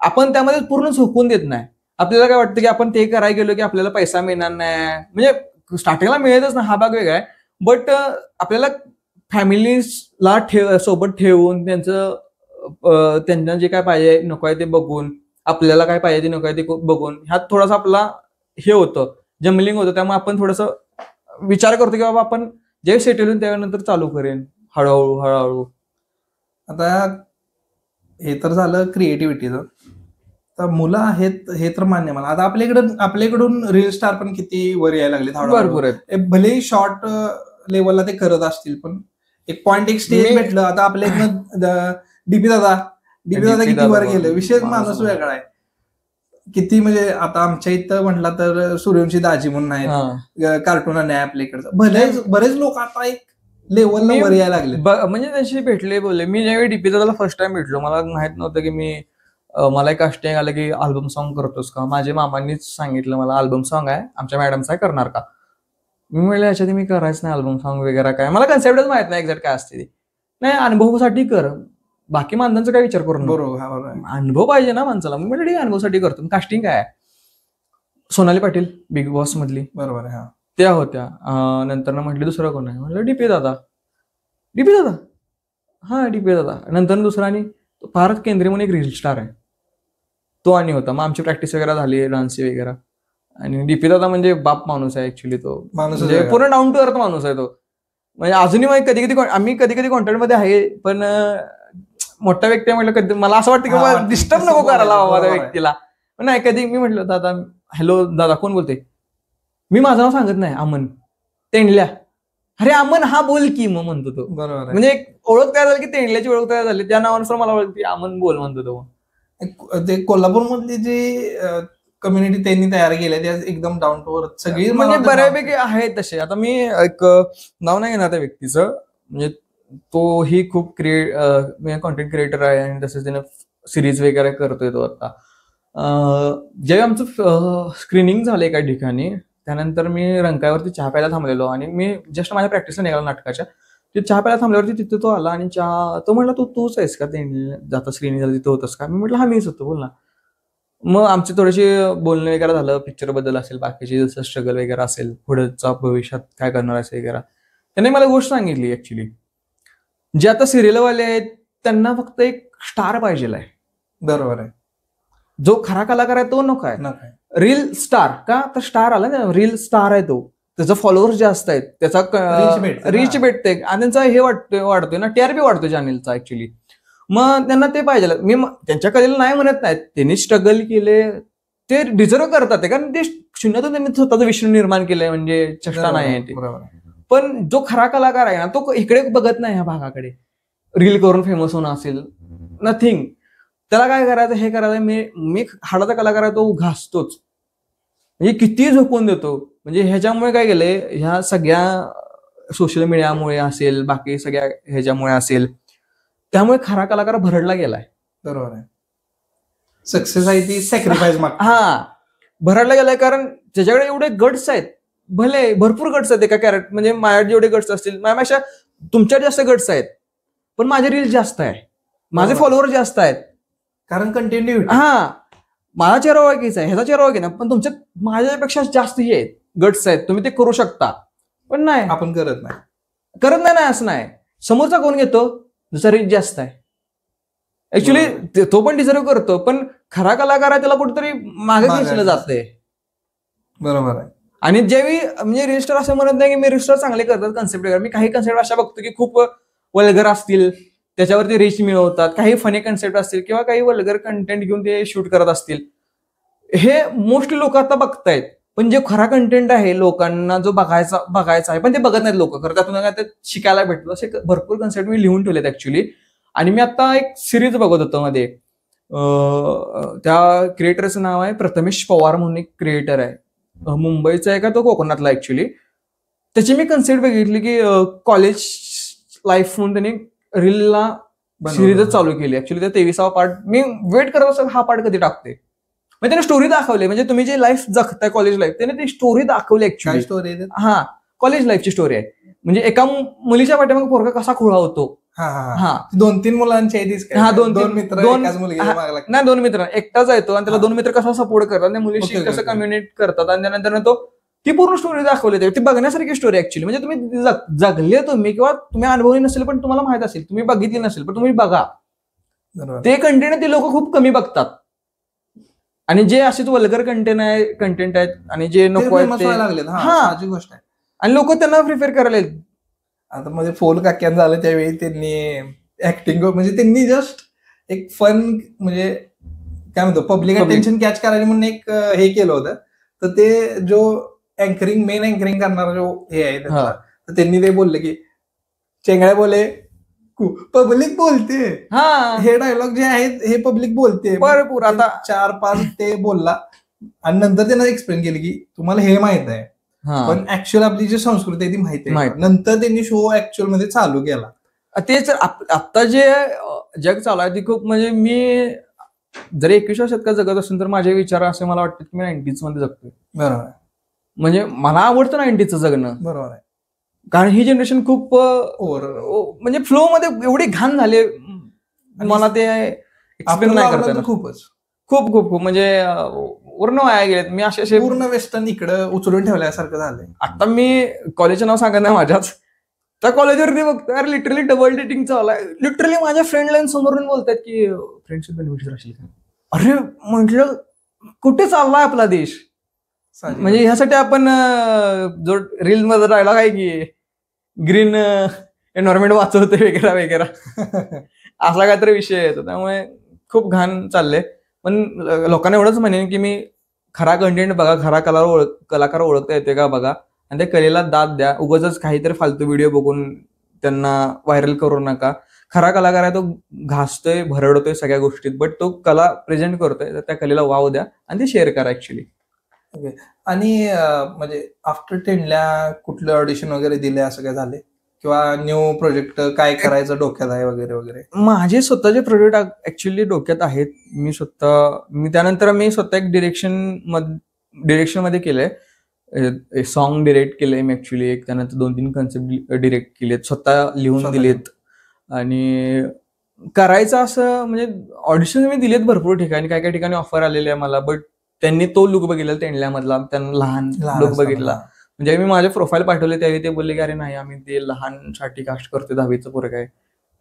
आपण त्यामध्ये पूर्ण झोकून देत नाही. आपल्याला काय वाटतं की आपण ते करायला गेलो की आपल्याला पैसा मिळणार नाही, म्हणजे स्टार्टिंगला मिळतच ना, हा भाग वेगळा आहे. बट आपल्याला फॅमिलीला सोबत ठेवून त्यांना जे काय पाहिजे नको आहे ते बघून, आपल्याला काय पाहिजे ते नको आहे ते बघून, ह्यात थोडासा आपला हे होतं, जमलिंग होतं. त्यामुळे आपण थोडंसं विचार करतो की बाबा आपण जे सेटल होईल त्यानंतर चालू करेन हळूहळू. आता हे तर झालं क्रिएटिव्हिटीचं. तर मुलं आहेत हे तर मान्य मला. आता आपल्याकडून रील स्टार पण किती वर यायला लागले, भरपूर आहेत. भलेही शॉर्ट लेवलला ते करत असतील, पण एक पॉइंट एक स्टेज भेटलं. आता आपल्या इथनं डीपी दादा किती वर गेलं, विशेष माणूस वेगळा आहे किती. म्हणजे आता आमच्या इथं म्हटलं तर सूर्यवंशी दाजी म्हणून आहेत, कार्टून आहे आपल्याकडचं. बरेच लोक आता एक लेवलला वर यायला लागले, म्हणजे त्यांशी भेटले बोलले. मी ज्यावेळी डीपी दादाला फर्स्ट टाइम भेटलो, मला माहित नव्हतं की मला एक कास्टिंग आलं की अल्बम सॉन्ग करतोस का. माझ्या मामांनीच सांगितलं मला अल्बम सॉन्ग आहे आमच्या मॅडमचा आहे, करणार का. मी म्हणलं याच्यात मी करायचं नाही अल्बम सॉन्ग वगैरे, काय मला कन्सेप्टच माहित नाही एक्झॅक्ट काय असते. नाही, अनुभवासाठी कर, बाकी माणसांचा काय विचार करू. बरोबर, अनुभव पाहिजे ना माणसाला. मी म्हटलं ठीक आहे, अनुभवासाठी करतो. कास्टिंग काय आहे, सोनाली पाटील बिग बॉस मधली, बरोबर आहे, त्या होत्या. नंतर म्हटलं दुसरं कोण आहे, म्हटलं डीपी दादा. हा डीपी दादा. नंतर दुसरा आणि फारच केंद्रीय म्हणून एक रील स्टार आहे, तो आणि होता. मग आमची प्रॅक्टिस वगैरे झाली, डान्स वगैरे. आणि डीपी दादा म्हणजे बाप माणूस आहे ऍक्च्युली, तो म्हणजे पूर्ण डाऊन टू अर्थ माणूस आहे तो. म्हणजे अजूनही आम्ही कधी कॉन्टॅक्ट मध्ये आहे, पण मोठा व्यक्ती म्हटलं कधी मला असं वाटतं की डिस्टर्ब नको करायला बाबा त्या व्यक्तीला. नाही, कधी मी म्हटलं दादा, हॅलो दादा कोण बोलते, मी माझं नाव सांगत नाही, अमन तेंडल्या. अरे अमन हा बोल की, मग म्हणतो तो. बरोबर. म्हणजे ओळख तयार झाली की तेंडल्याची ओळख तयार झाली, त्या नावानुसार मला ओळखती, अमन बोल म्हणतो तो. ते कोल्हापूरमधली जी कम्युनिटी त्यांनी तयार केली त्या एकदम डाऊन टू अर्थ सगळी, म्हणजे बऱ्यापैकी आहेत तसे. आता मी एक नाव नाही घेणार त्या व्यक्तीचं, म्हणजे तोही खूप कॉन्टेंट क्रिएटर आहे आणि तसंच त्यानं सिरीज वगैरे करतोय तो आता. जेव्हा आमचं स्क्रीनिंग झालं एका ठिकाणी, त्यानंतर मी रंकाळ्यावरती चहा प्यायला थांबलेलो आणि मी जस्ट माझ्या प्रॅक्टिसला निघालो नाटकाच्या. ते चहा प्यायला थांबल्यावरती तिथे तो आला आणि तो म्हणला तूच आहेस का, ते जाता स्क्रीनिंग झालं तिथं होतस का? मी म्हटलं हा मीच होतो, बोल ना. मग आमचे थोडेसे बोलणं वगैरे झालं, पिक्चर बद्दल असेल, बाकीचे जसं स्ट्रगल वगैरे असेल, पुढचा भविष्यात काय करणार असेल वगैरे. त्याने मला गोष्ट सांगितली ऍक्च्युली, जे आता सिरियलवाले आहेत त्यांना फक्त एक स्टार पाहिजे आहे. बरोबर आहे. जो खरा कलाकार आहे तो नको आहे. रील स्टार का, तर स्टार आला ना, रील स्टार आहे तो, त्याचा फॉलोअर्स जास्त आहेत, त्याचा रीच भेटते आणि त्यांचा हे वाढतोय ना, टीआरपी वाढतोय चॅनेलचा ऍक्च्युली. मग त्यांना ते पाहिजे. मी त्यांच्या कलेला नाही म्हणत नाही, त्यांनी स्ट्रगल केले, ते डिझर्व करतात, कारण ते शून्यातून त्यांनी स्वतःचं विश्व निर्माण केलंय, म्हणजे चेष्टा नाही आहे ते. पण जो खरा कलाकार आहे ना, तो इकडे बघत नाही ह्या भागाकडे. रील करून फेमस होणं असेल, नथिंग. त्याला काय करायचं, हे करायचं. मी हाडाचा कलाकार आहे, तो घासतोच, म्हणजे किती झोपून देतो. म्हणजे ह्याच्यामुळे काय केलंय, ह्या सगळ्या सोशल मीडियामुळे असेल, बाकी सगळ्या ह्याच्यामुळे असेल, त्यामुळे खरा कलाकार भरडला गेलाय. बरोबर आहे. सक्सेस आहे ती सॅक्रिफाईस भरडला गेलाय, कारण त्याच्याकडे एवढे गट्स आहेत, भले भरपूर गट्स आहेत एका कॅरेक्टर, म्हणजे माझ्यात जेवढे गट्स असतील, माझ्यापेक्षा तुमच्यात जास्त गट्स आहेत, पण माझे रील जास्त आहे, माझे फॉलोअर जास्त आहेत, कारण कंटिन्यू. माझा चेहरा ओळखीचा आहे, ह्याचा चेहरा ओळखी ना, पण तुमच्यात माझ्यापेक्षा जास्त हे आहेत, गट्स आहेत, तुम्ही ते करू शकता. पण नाही, आपण करत नाही असं नाही. समोरचा कोण घेतो, दुसरा रीच जास्त आहे. ऍक्च्युली तो पण डिझर्व करतो, पण खरा कलाकार आहे त्याला कुठेतरी मागे घेतलं जातंय. बरोबर आहे. आणि ज्यावेळी म्हणजे रजिस्टर असं म्हणत नाही की मी रजिस्टर चांगले करतात कन्सेप्ट वगैरे, मी काही कन्सेप्ट अशा बघतो की खूप वल्गर असतील, त्याच्यावरती रीच मिळवतात, काही फनी कन्सेप्ट असतील किंवा काही वल्गर कंटेंट घेऊन ते शूट करत असतील, हे मोस्टली लोक आता बघतायत. पण जे खरा कंटेंट आहे लोकांना जो बघायचा आहे, पण ते बघत नाहीत लोक, खरं त्यातून काय शिकायला भेटतो. असे भरपूर कन्सेप्ट मी लिहून ठेवलेत ऍक्च्युली. आणि मी आता एक सिरीज बघत होतो मध्ये, त्या क्रिएटरचं नाव आहे प्रथमेश पवार म्हणून एक क्रिएटर आहे, मुंबईचा आहे का तो कोकणातला ऍक्च्युली. त्याची मी कन्सेप्ट बघितली की कॉलेज लाईफ म्हणून त्यांनी रीलला सिरीजच चालू केली ऍक्च्युली. त्या 23वा पार्ट मी वेट करत असतो, हा पार्ट कधी टाकते. म्हणजे त्याने स्टोरी दाखवली, म्हणजे तुम्ही जे लाईफ जगताय कॉलेज लाईफ, त्याने ती स्टोरी दाखवली ऍक्च्युली. स्टोरी कॉलेज लाईफची स्टोरी आहे. म्हणजे एका मुलीच्या पाठीमागे पोरगा कसा खोळा होतो. 2-3 मुलांची दोन मित्र, एकटाच येतो आणि त्याला 2 मित्र कसा सपोर्ट करतात, त्या मुलीशी कसं कम्युनिकेट करतात, आणि त्यानंतर ती पूर्ण स्टोरी दाखवली. ती बघण्यासारखी स्टोरी ऍक्च्युली. म्हणजे तुम्ही जगले तुम्ही, किंवा तुम्ही अनुभवली नसेल पण तुम्हाला माहित असेल, तुम्ही बघितली नसेल पण तुम्ही बघा. ते कंटेंट ते लोक खूप कमी बघतात, आणि जे असेच वल्गर कंटेंट आहेत आणि जे नको आहेत गोष्ट आहे, आणि लोक त्यांना प्रिफर करायला. आता मध्ये फोल काक्यान झालं त्यावेळी त्यांनी ऍक्टिंग, म्हणजे त्यांनी जस्ट एक फन, म्हणजे काय म्हणतो, पब्लिक अटेन्शन कॅच करायला म्हणून एक हे केलं होतं. तर ते जो मेन अँकरिंग करणारा जो हे आहे तर त्यांनी ते बोलले की चेंगळ्या बोले पब्लिक बोलते, हे डायलॉग जे आहेत हे पब्लिक बोलते भरपूर. आता 4-5 ते बोलला, आणि नंतर त्यांना एक्सप्लेन केलं की तुम्हाला हे माहित आहे, पण ऍक्च्युअल आपली जी संस्कृती आहे ती माहिती आहे. नंतर त्यांनी शो ऍक्च्युअल मध्ये चालू केला. तेच आता जे जग चालू आहे ती खूप, म्हणजे मी जर 21व्या शतकात जगत असेल तर माझे विचार असे मला वाटतं की मी 90s मध्ये जगतोय. बरोबर. म्हणजे मला आवडतं 90sचं जगणं. बरोबर आहे. कारण ही जनरेशन खूप म्हणजे फ्लो मध्ये एवढी घाण झाली, मला ते एक्सप्लेन नाही करता. खूपच खूप खूप खूप म्हणजे पूर्ण वाया गेलेत. मी असे पूर्ण वेस्टर्न इकडं उचलून ठेवल्यासारखं झालंय. आता मी कॉलेजचं नाव सांगत नाही माझ्याच, त्या कॉलेजवरती बघतो यार लिटरली डबल डेटिंग चालू आहे. लिटरली माझ्या फ्रेंड लाईन समोरून बोलतात की फ्रेंडशिप बेनिफिट असेल का. अरे म्हटलं कुठे चाललाय आपला देश. म्हणजे ह्यासाठी आपण जो रील मध्ये डायलॉग आहे की ग्रीन एन्व्हायरमेंट वाचवते वगैरे वगैरे असा काहीतरी विषय येतो. त्यामुळे खूप घाण चाललंय. पण लोकांना एवढंच म्हणेन की मी खरा कंटेंट बघा, खरा कलाकार ओळखता येते का बघा, आणि त्या कलेला दाद द्या. उगाच काहीतरी फालतू व्हिडिओ बघून त्यांना व्हायरल करू नका. खरा कलाकार आहे तो घासतोय, भरडतोय सगळ्या गोष्टीत, बट तो कला प्रेझेंट करतोय, तर त्या कलेला वाव द्या आणि ते शेअर करा ऍक्च्युली. आणि म्हणजे आफ्टर 10ला कुठलं ऑडिशन वगैरे दिले असं काय झाले किंवा न्यू प्रोजेक्ट काय करायचं डोक्यात आहे वगैरे वगैरे? माझे स्वतःचे प्रोजेक्ट ऍक्च्युली डोक्यात आहेत. मी त्यानंतर स्वतः एक डिरेक्शन मध्ये केलंय. सॉन्ग डिरेक्ट केलंय मी ऍक्च्युली एक. त्यानंतर 2-3 कन्सेप्ट डिरेक्ट केलेत, स्वतः लिहून स्वतः दिलेत. आणि करायचं असं म्हणजे ऑडिशन मी दिलेत भरपूर ठिकाणी, काय काय ठिकाणी ऑफर आलेले आहे मला. बट त्यांनी तो लुक बघितला तेंडल्यामधला, त्यांना लहान लुक असताना. बघितला. म्हणजे मी माझे प्रोफाईल पाठवले त्यावेळी ते बोलले की अरे नाही, आम्ही ते लहानसाठी कास्ट करतोय, 10वीचं पोरं काय.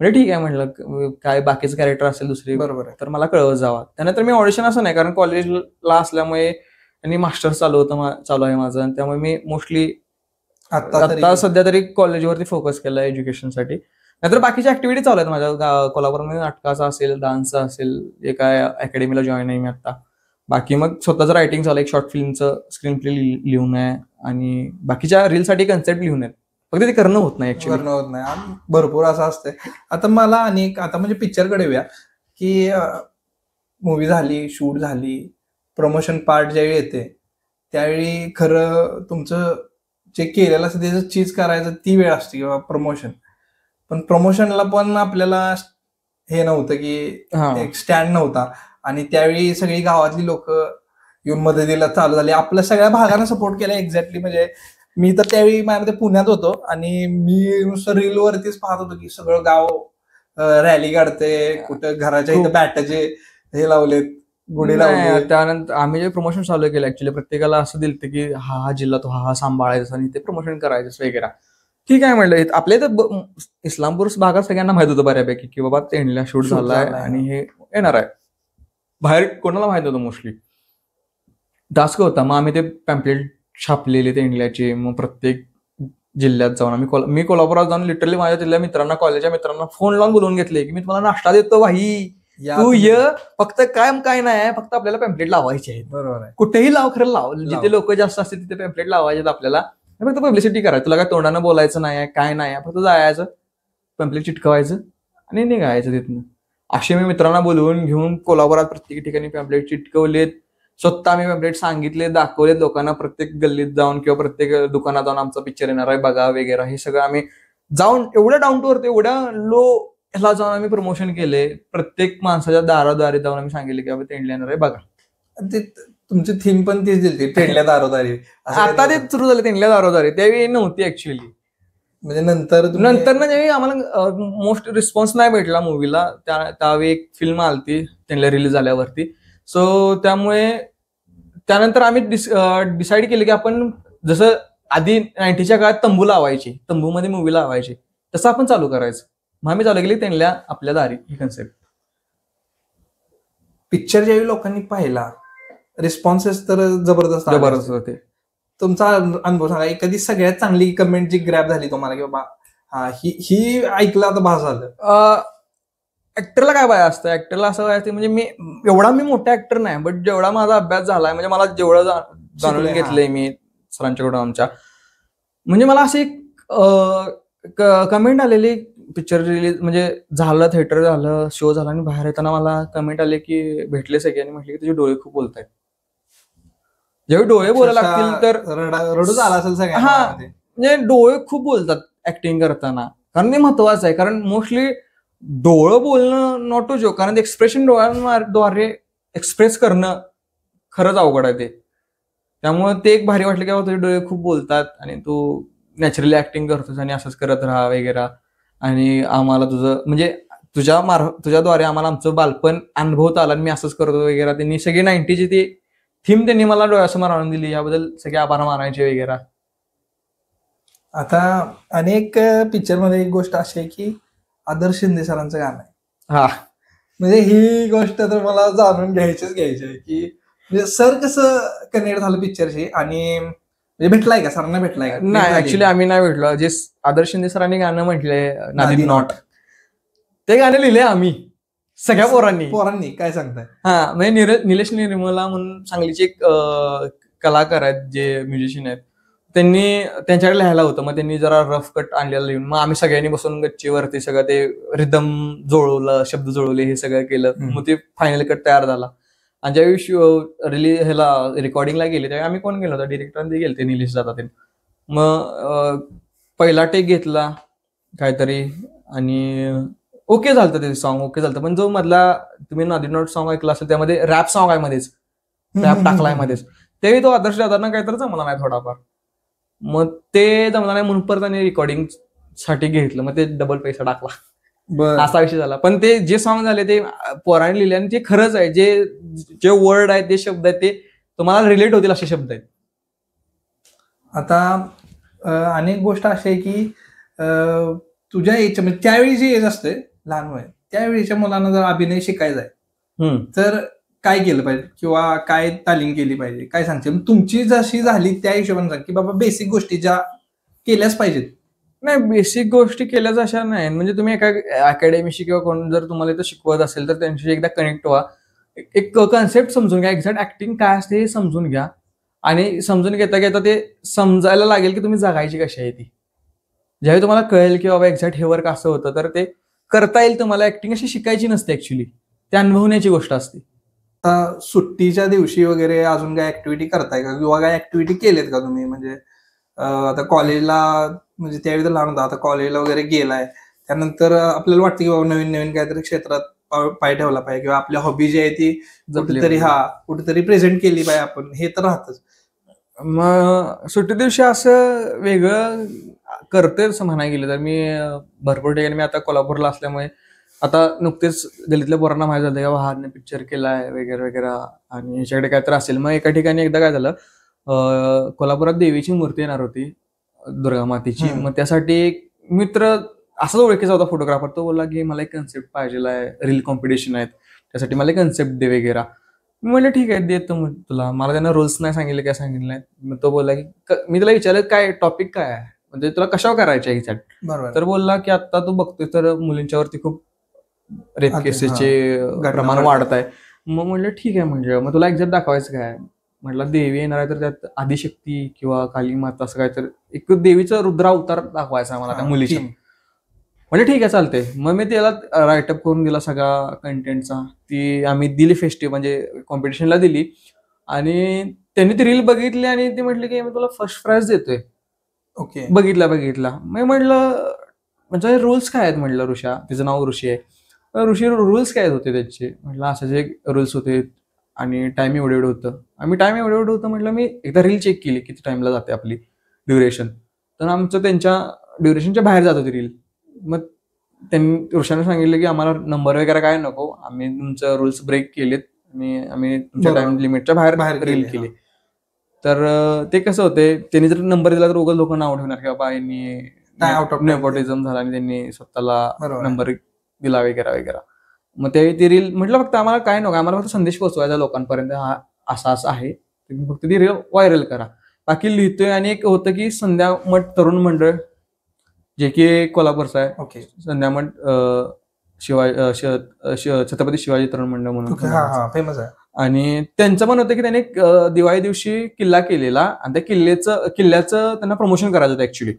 म्हणजे ठीक आहे म्हटलं, काय बाकीचं कॅरेक्टर असेल दुसरी बरोबर आहे. तर मला कळवत जावा. त्यानंतर मी ऑडिशन असं नाही, कारण कॉलेजला असल्यामुळे आणि मास्टर्स चालू आहे माझं, त्यामुळे मी मोस्टली आता सध्या तरी कॉलेजवरती फोकस केला एज्युकेशनसाठी. नाहीतर बाकीच्या ऍक्टिव्हिटी चालू आहेत माझ्या कोल्हापूरमध्ये. नाटकाचा असेल, डान्सचा असेल, एका अकॅडमीला जॉईन आहे मी आता. बाकी मग स्वतःचं रायटिंग चालू आहे, एक शॉर्ट फिल्मचं स्क्रीन प्ले लिहून आहे आणि बाकीच्या रीलसाठी कन्सेप्ट लिहून आहेत. फक्त ते करणं होत नाही ऍक्च्युली. करणं होत नाही, भरपूर असं असतंय. आता मला आता म्हणजे पिक्चरकडे येऊया की मूवी झाली, शूट झाली, प्रमोशन पार्ट ज्यावेळी येते त्यावेळी खरं तुमचं जे केलेलं असतं त्याचं चीज करायचं ती वेळ असते किंवा प्रमोशन. पण प्रमोशनला पण आपल्याला हे नव्हतं की एक स्टँड नव्हता. आणि त्यावेळी सगळी गावातली लोक येऊन मदतीला चालू झाली, आपल्या सगळ्या भागाने सपोर्ट केला एक्झॅक्टली. म्हणजे मी तर त्यावेळी माझ्यामध्ये पुण्यात होतो आणि मी नुसतं रील वरतीच पाहत होतो की सगळं गाव रॅली काढते, कुठं घराच्या इथं बॅटाचे हे लावलेत, गुढी लावले. त्यानंतर आम्ही जे प्रमोशन चालू केलं ऍक्च्युली प्रत्येकाला असं दिलं की हा जिल्हा तो हा सांभाळायचा आणि ते प्रमोशन करायचं वगैरे. ठीक आहे म्हटलं. आपल्या इथं इस्लामपूर भागात सगळ्यांना माहित होतं बऱ्यापैकी की बाबा तेंडल्या शूट झालाय आणि हे येणार आहे. बाहेर कोणाला माहित होतं मोस्टली. टास्क होता. मग आम्ही ते पॅम्पलेट छापलेले तेंडल्याचे. मग प्रत्येक जिल्ह्यात जाऊन मी कोल्हापुरात जाऊन लिटरली माझ्या तिथल्या मित्रांना, कॉलेजच्या मित्रांना फोन लावून बोलवून घेतले की मी तुम्हाला नाश्ता देतो भाई, तू ये. फक्त काय नाही, फक्त आपल्याला पॅम्पलेट लावायचे आहेत. बरोबर आहे. कुठेही लाव, खरं लाव. जिथे लोक जास्त असतील तिथे पॅम्पलेट लावायचे आपल्याला. फक्त पब्लिसिटी करायचं. तुला काय तोंडानं बोलायचं नाही, काय नाही, फक्त जायचं, पॅम्पलेट चिटकवायचं आणि निघायचं तिथनं. असे मी मित्रांना बोलवून घेऊन कोल्हापुरात प्रत्येक ठिकाणी पॅम्पलेट चिटकवलेत. स्वतः आम्ही पॅम्पलेट सांगितले, दाखवलेत लोकांना, प्रत्येक गल्लीत जाऊन किंवा प्रत्येक दुकानात जाऊन आमचा पिक्चर येणार आहे बघा वगैरे. हे सगळं आम्ही जाऊन एवढं डाऊन टू अर्थ, एवढ्या लो ह्याला जाऊन आम्ही प्रमोशन केले. प्रत्येक माणसाच्या दाराद्वारे जाऊन आम्ही सांगितले की बाबा तेंडल्या येणार आहे बघा. तुमची थीम पण तीच दिली, तेंडल्या दारोदारी. आता ते सुरू झाले तेंडल्या दारोदारी, त्यावेळी नव्हती ऍक्च्युअली. म्हणजे नंतर ना ज्यावेळी आम्हाला मोस्ट रिस्पॉन्स नाही भेटला मूवीला, त्यावेळी एक फिल्म आलती तेंडल्या रिलीज झाल्यावरती. सो त्यामुळे त्यानंतर आम्ही डिसाईड केलं की आपण जसं आधी 90च्या काळात तंबू लावायची, तंबूमध्ये मूवी लावायची, तसं आपण चालू करायचं. मग आम्ही चालू केली तेंडल्या आपल्या दारी ही कन्सेप्ट. पिक्चर ज्यावेळी लोकांनी पाहिला, रिस्पॉन्सेस तर जबरदस्त होते. तुमचा अनुभव सांगा, एखादी सगळ्यात चांगली कमेंट जी ग्रॅब झाली तुम्हाला की बाबा हा ही ऐकलं आता भास झालं. ऍक्टरला काय बाय असतं, ऍक्टरला असं काय असतं, म्हणजे मी मोठा ऍक्टर नाही, बट जेवढा माझा अभ्यास झालाय, म्हणजे मला जेवढं जाणून घेतलंय मी सरांच्याकडून आमच्या, म्हणजे मला अशी एक कमेंट आलेली पिक्चर रिलीज म्हणजे झालं, थिएटर झालं, शो झाला आणि बाहेर येताना मला कमेंट आले की भेटले सगळे आणि म्हटले की तुझे डोळे खूप बोलतायत. जेव्हा डोळे बोलायला लागतील तर रडूच आला असेल सगळ्या. हा, म्हणजे डोळे खूप बोलतात ऍक्टिंग करताना, कारण ते महत्वाचं आहे. कारण मोस्टली डोळं बोलणं नॉट टू जोक, कारण एक्सप्रेशन डोळ्यांद्वारे एक्सप्रेस करणं खरंच अवघड आहे ते. त्यामुळे ते एक भारी वाटलं की बाबा तुझे डोळे खूप बोलतात आणि तू नॅचरली ऍक्टिंग करतोस आणि असंच करत राहा वगैरे. आणि आम्हाला तुझं म्हणजे तुझ्याद्वारे आम्हाला आमचं बालपण अनुभवता आलं आणि मी असंच करतो वगैरे. त्यांनी सगळी 90ची ती थीम त्यांनी मला डोळ्यासमोर आणून दिली, याबद्दल सगळे आभार मानायचे वगैरे. आता अनेक पिक्चर मध्ये एक गोष्ट अशी आहे की आदर्श शिंदे सरांचं गाणं आहे. हा, म्हणजे ही गोष्ट तर मला जाणून घ्यायची आहे की म्हणजे सर कसं कनेक्ट झालं पिक्चरशी आणि म्हणजे भेटलाय का, सरांना भेटलाय का? नाही, ऍक्च्युली आम्ही नाही भेटलो. जे आदर्श शिंदे सरांनी गाणं म्हटलंय नादी नॉट, ते गाणं लिहिले आम्ही सगळ्या पोरांनी. काय सांगताय? हा, म्हणजे निलेश निर्मला म्हणून सांगलीचे एक कलाकार आहेत जे म्युझिशियन आहेत, त्यांनी त्यांच्याकडे लिहायला होतं. मग त्यांनी जरा रफ कट आणलेला लिहून मग आम्ही सगळ्यांनी बसून गच्चीवरती सगळं ते रिदम जुळवलं, शब्द जुळवले, हे सगळं केलं. मग ते फायनल कट तयार झाला. आणि ज्यावेळी ह्याला रेकॉर्डिंगला गेले त्यावेळी आम्ही कोण गेलो होतो, डिरेक्टरांनी गेले ते निलेश दादा. मग पहिला टेक घेतला, काहीतरी. आणि ओके झालं ते सॉन्ग, ओके झालं. पण जो मधला तुम्ही नादी नोट सॉन्ग ऐकला असेल त्यामध्ये रॅप सॉन्ग आहे मध्येच, रॅप टाकलाय मध्येच, तेही तो आदर्श दादांना काहीतरी जमला नाही थोडाफार. मग ते जमला नाही म्हणून परत त्यांनी रेकॉर्डिंग साठी घेतलं, मग ते डबल पैसा टाकला, बर असा विषय झाला. पण ते जे सॉन्ग झाले ते पोराने लिहिले आणि ते खरंच आहे, जे जे वर्ड आहेत, ते शब्द आहेत, ते तुम्हाला रिलेट होतील असे शब्द आहेत. आता अनेक गोष्ट अशी आहे की तुझ्या एज म्हणजे त्यावेळी जे एज असते लहान वय, त्यावेळीच्या मुलांना जर अभिनय शिकायचा आहे तर काय केलं पाहिजे किंवा काय तालीम केली पाहिजे, काय सांगते तुमची जशी झाली त्या हिशोबाने सांग की बाबा बेसिक गोष्टी ज्या केल्याच पाहिजेत. नाही, बेसिक गोष्टी केल्याच अशा नाही. म्हणजे तुम्ही एका अकॅडमीशी किंवा कोण जर तुम्हाला इथं शिकवत असेल तर त्यांच्याशी एकदा कनेक्ट व्हा, एक कन्सेप्ट समजून घ्या, एक्झॅक्ट ऍक्टिंग काय असते हे समजून घ्या. आणि समजून घेता घेता ते समजायला लागेल की तुम्ही जगायची कशी आहे ती. ज्यावेळी तुम्हाला कळेल की बाबा एक्झॅक्ट हे वर्क असं होतं, तर ते करता येईल तुम्हाला. ऍक्टिंग अशी शिकायची नसते ऍक्च्युली, ते अनुभवण्याची गोष्ट असते. आता सुट्टीच्या दिवशी वगैरे अजून काय ऍक्टिव्हिटी करताय का किंवा काय ऍक्टिव्हिटी केलेत का तुम्ही? म्हणजे आता कॉलेजला, म्हणजे त्यावेळी तर लहान होता, आता कॉलेजला वगैरे गेलाय, त्यानंतर आपल्याला वाटतं की बाबा नवीन नवीन काहीतरी क्षेत्रात पाय ठेवला पाहिजे किंवा आपल्या हॉबी जी आहे ती कुठेतरी कुठेतरी प्रेझेंट केली पाहिजे आपण, हे तर राहतच. मग सुट्टी दिवशी असं वेगळं करते असं म्हणायला गेलं तर मी भरपूर ठिकाणी, मी आता कोल्हापूरला असल्यामुळे आता नुकतेच गल्लीतल्या पोरांना माहिती झालं की हारने पिक्चर केलाय वगैरे वगैरे आणि ह्याच्याकडे काय तर असेल. मग एका ठिकाणी एकदा काय झालं, कोल्हापुरात देवीची मूर्ती येणार होती, दुर्गा मातेची. मग त्यासाठी एक मित्र असाच ओळखीचा होता फोटोग्राफर, तो बोलला की मला एक कन्सेप्ट पाहिजे आहे, रील कॉम्पिटिशन आहेत, त्यासाठी मला एक कन्सेप्ट दे वगैरे. मी म्हणलं ठीक आहे देतो मग तुला. मला त्यांना रूल्स नाही सांगितले, काय सांगितलं नाही. मग तो बोलला की मी त्याला विचारलं काय टॉपिक काय आहे, म्हणजे तुला कशावर करायचं आहे एक्झॅक्ट. बरोबर. तर बोलला की आता तू बघतोय तर मुलींच्यावरती खूप रेप केसेसचे प्रमाण वाढत आहे. मग म्हणलं ठीक आहे, म्हणजे मग तुला एक्झॅक्ट दाखवायचं काय. म्हटलं देवी येणार आहे तर त्यात आदिशक्ती किंवा काली माता असं काय तर एक देवीचा रुद्रा अवतार दाखवायचा मला त्या मुलीच्या. म्हणजे ठीक आहे चालते. मग मी त्याला राईटअप करून दिला सगळा कंटेंटचा, ती आम्ही दिली फेस्टिव्ह म्हणजे कॉम्पिटिशनला दिली. आणि त्यांनी ती रील बघितली आणि ते म्हटले की मी तुला फर्स्ट प्राइज देतोय. ओके. बघितला. मी म्हटलं म्हणजे रूल्स काय आहेत म्हटलं. ऋषा, तिचं नाव ऋषी आहे. ऋषी रूल्स काय होते त्याचे. म्हटलं असं जे रूल्स होते आणि टाइम एवढं होतं. आम्ही टाइम एवढं होतं म्हटलं. मी एकदा रील चेक केली किती टाइमला जाते आपली ड्युरेशन, तर आमचं त्यांच्या ड्युरेशनच्या बाहेर जात होती रील. मग त्यांनी ऋषाने सांगितलं की आम्हाला नंबर वगैरे काय नको, आम्ही तुमचं रूल्स ब्रेक केलेत आणि आम्ही तुमच्या टाइम लिमिटच्या बाहेर रील केली. तर ते कसं होते, त्यांनी जर नंबर दिला तर उगाच लोक नाव ठेवणार की बाबा यांनी नेपोटिझम झाला आणि त्यांनी स्वतःला नंबर दिला वगैरे वगैरे. मग त्यावेळी ती रील म्हटलं फक्त आम्हाला काय नको, आम्हाला फक्त संदेश पोहोचवायचा लोकांपर्यंत, हा असा असं आहे, तुम्ही फक्त ती रील व्हायरल करा. बाकी लिहितोय. आणि एक होतं की संध्या मठ तरुण मंडळ, जे की कोल्हापूरचं आहे. ओके. संध्या मठ छत्रपती शिवाजी तरुण मंडळ म्हणून फेमस आहे. आणि त्यांचं पण होतं की त्याने दिवाळी दिवशी किल्ला केलेला आणि त्या किल्ल्याचं त्यांना प्रमोशन करायचं होतं ऍक्च्युली.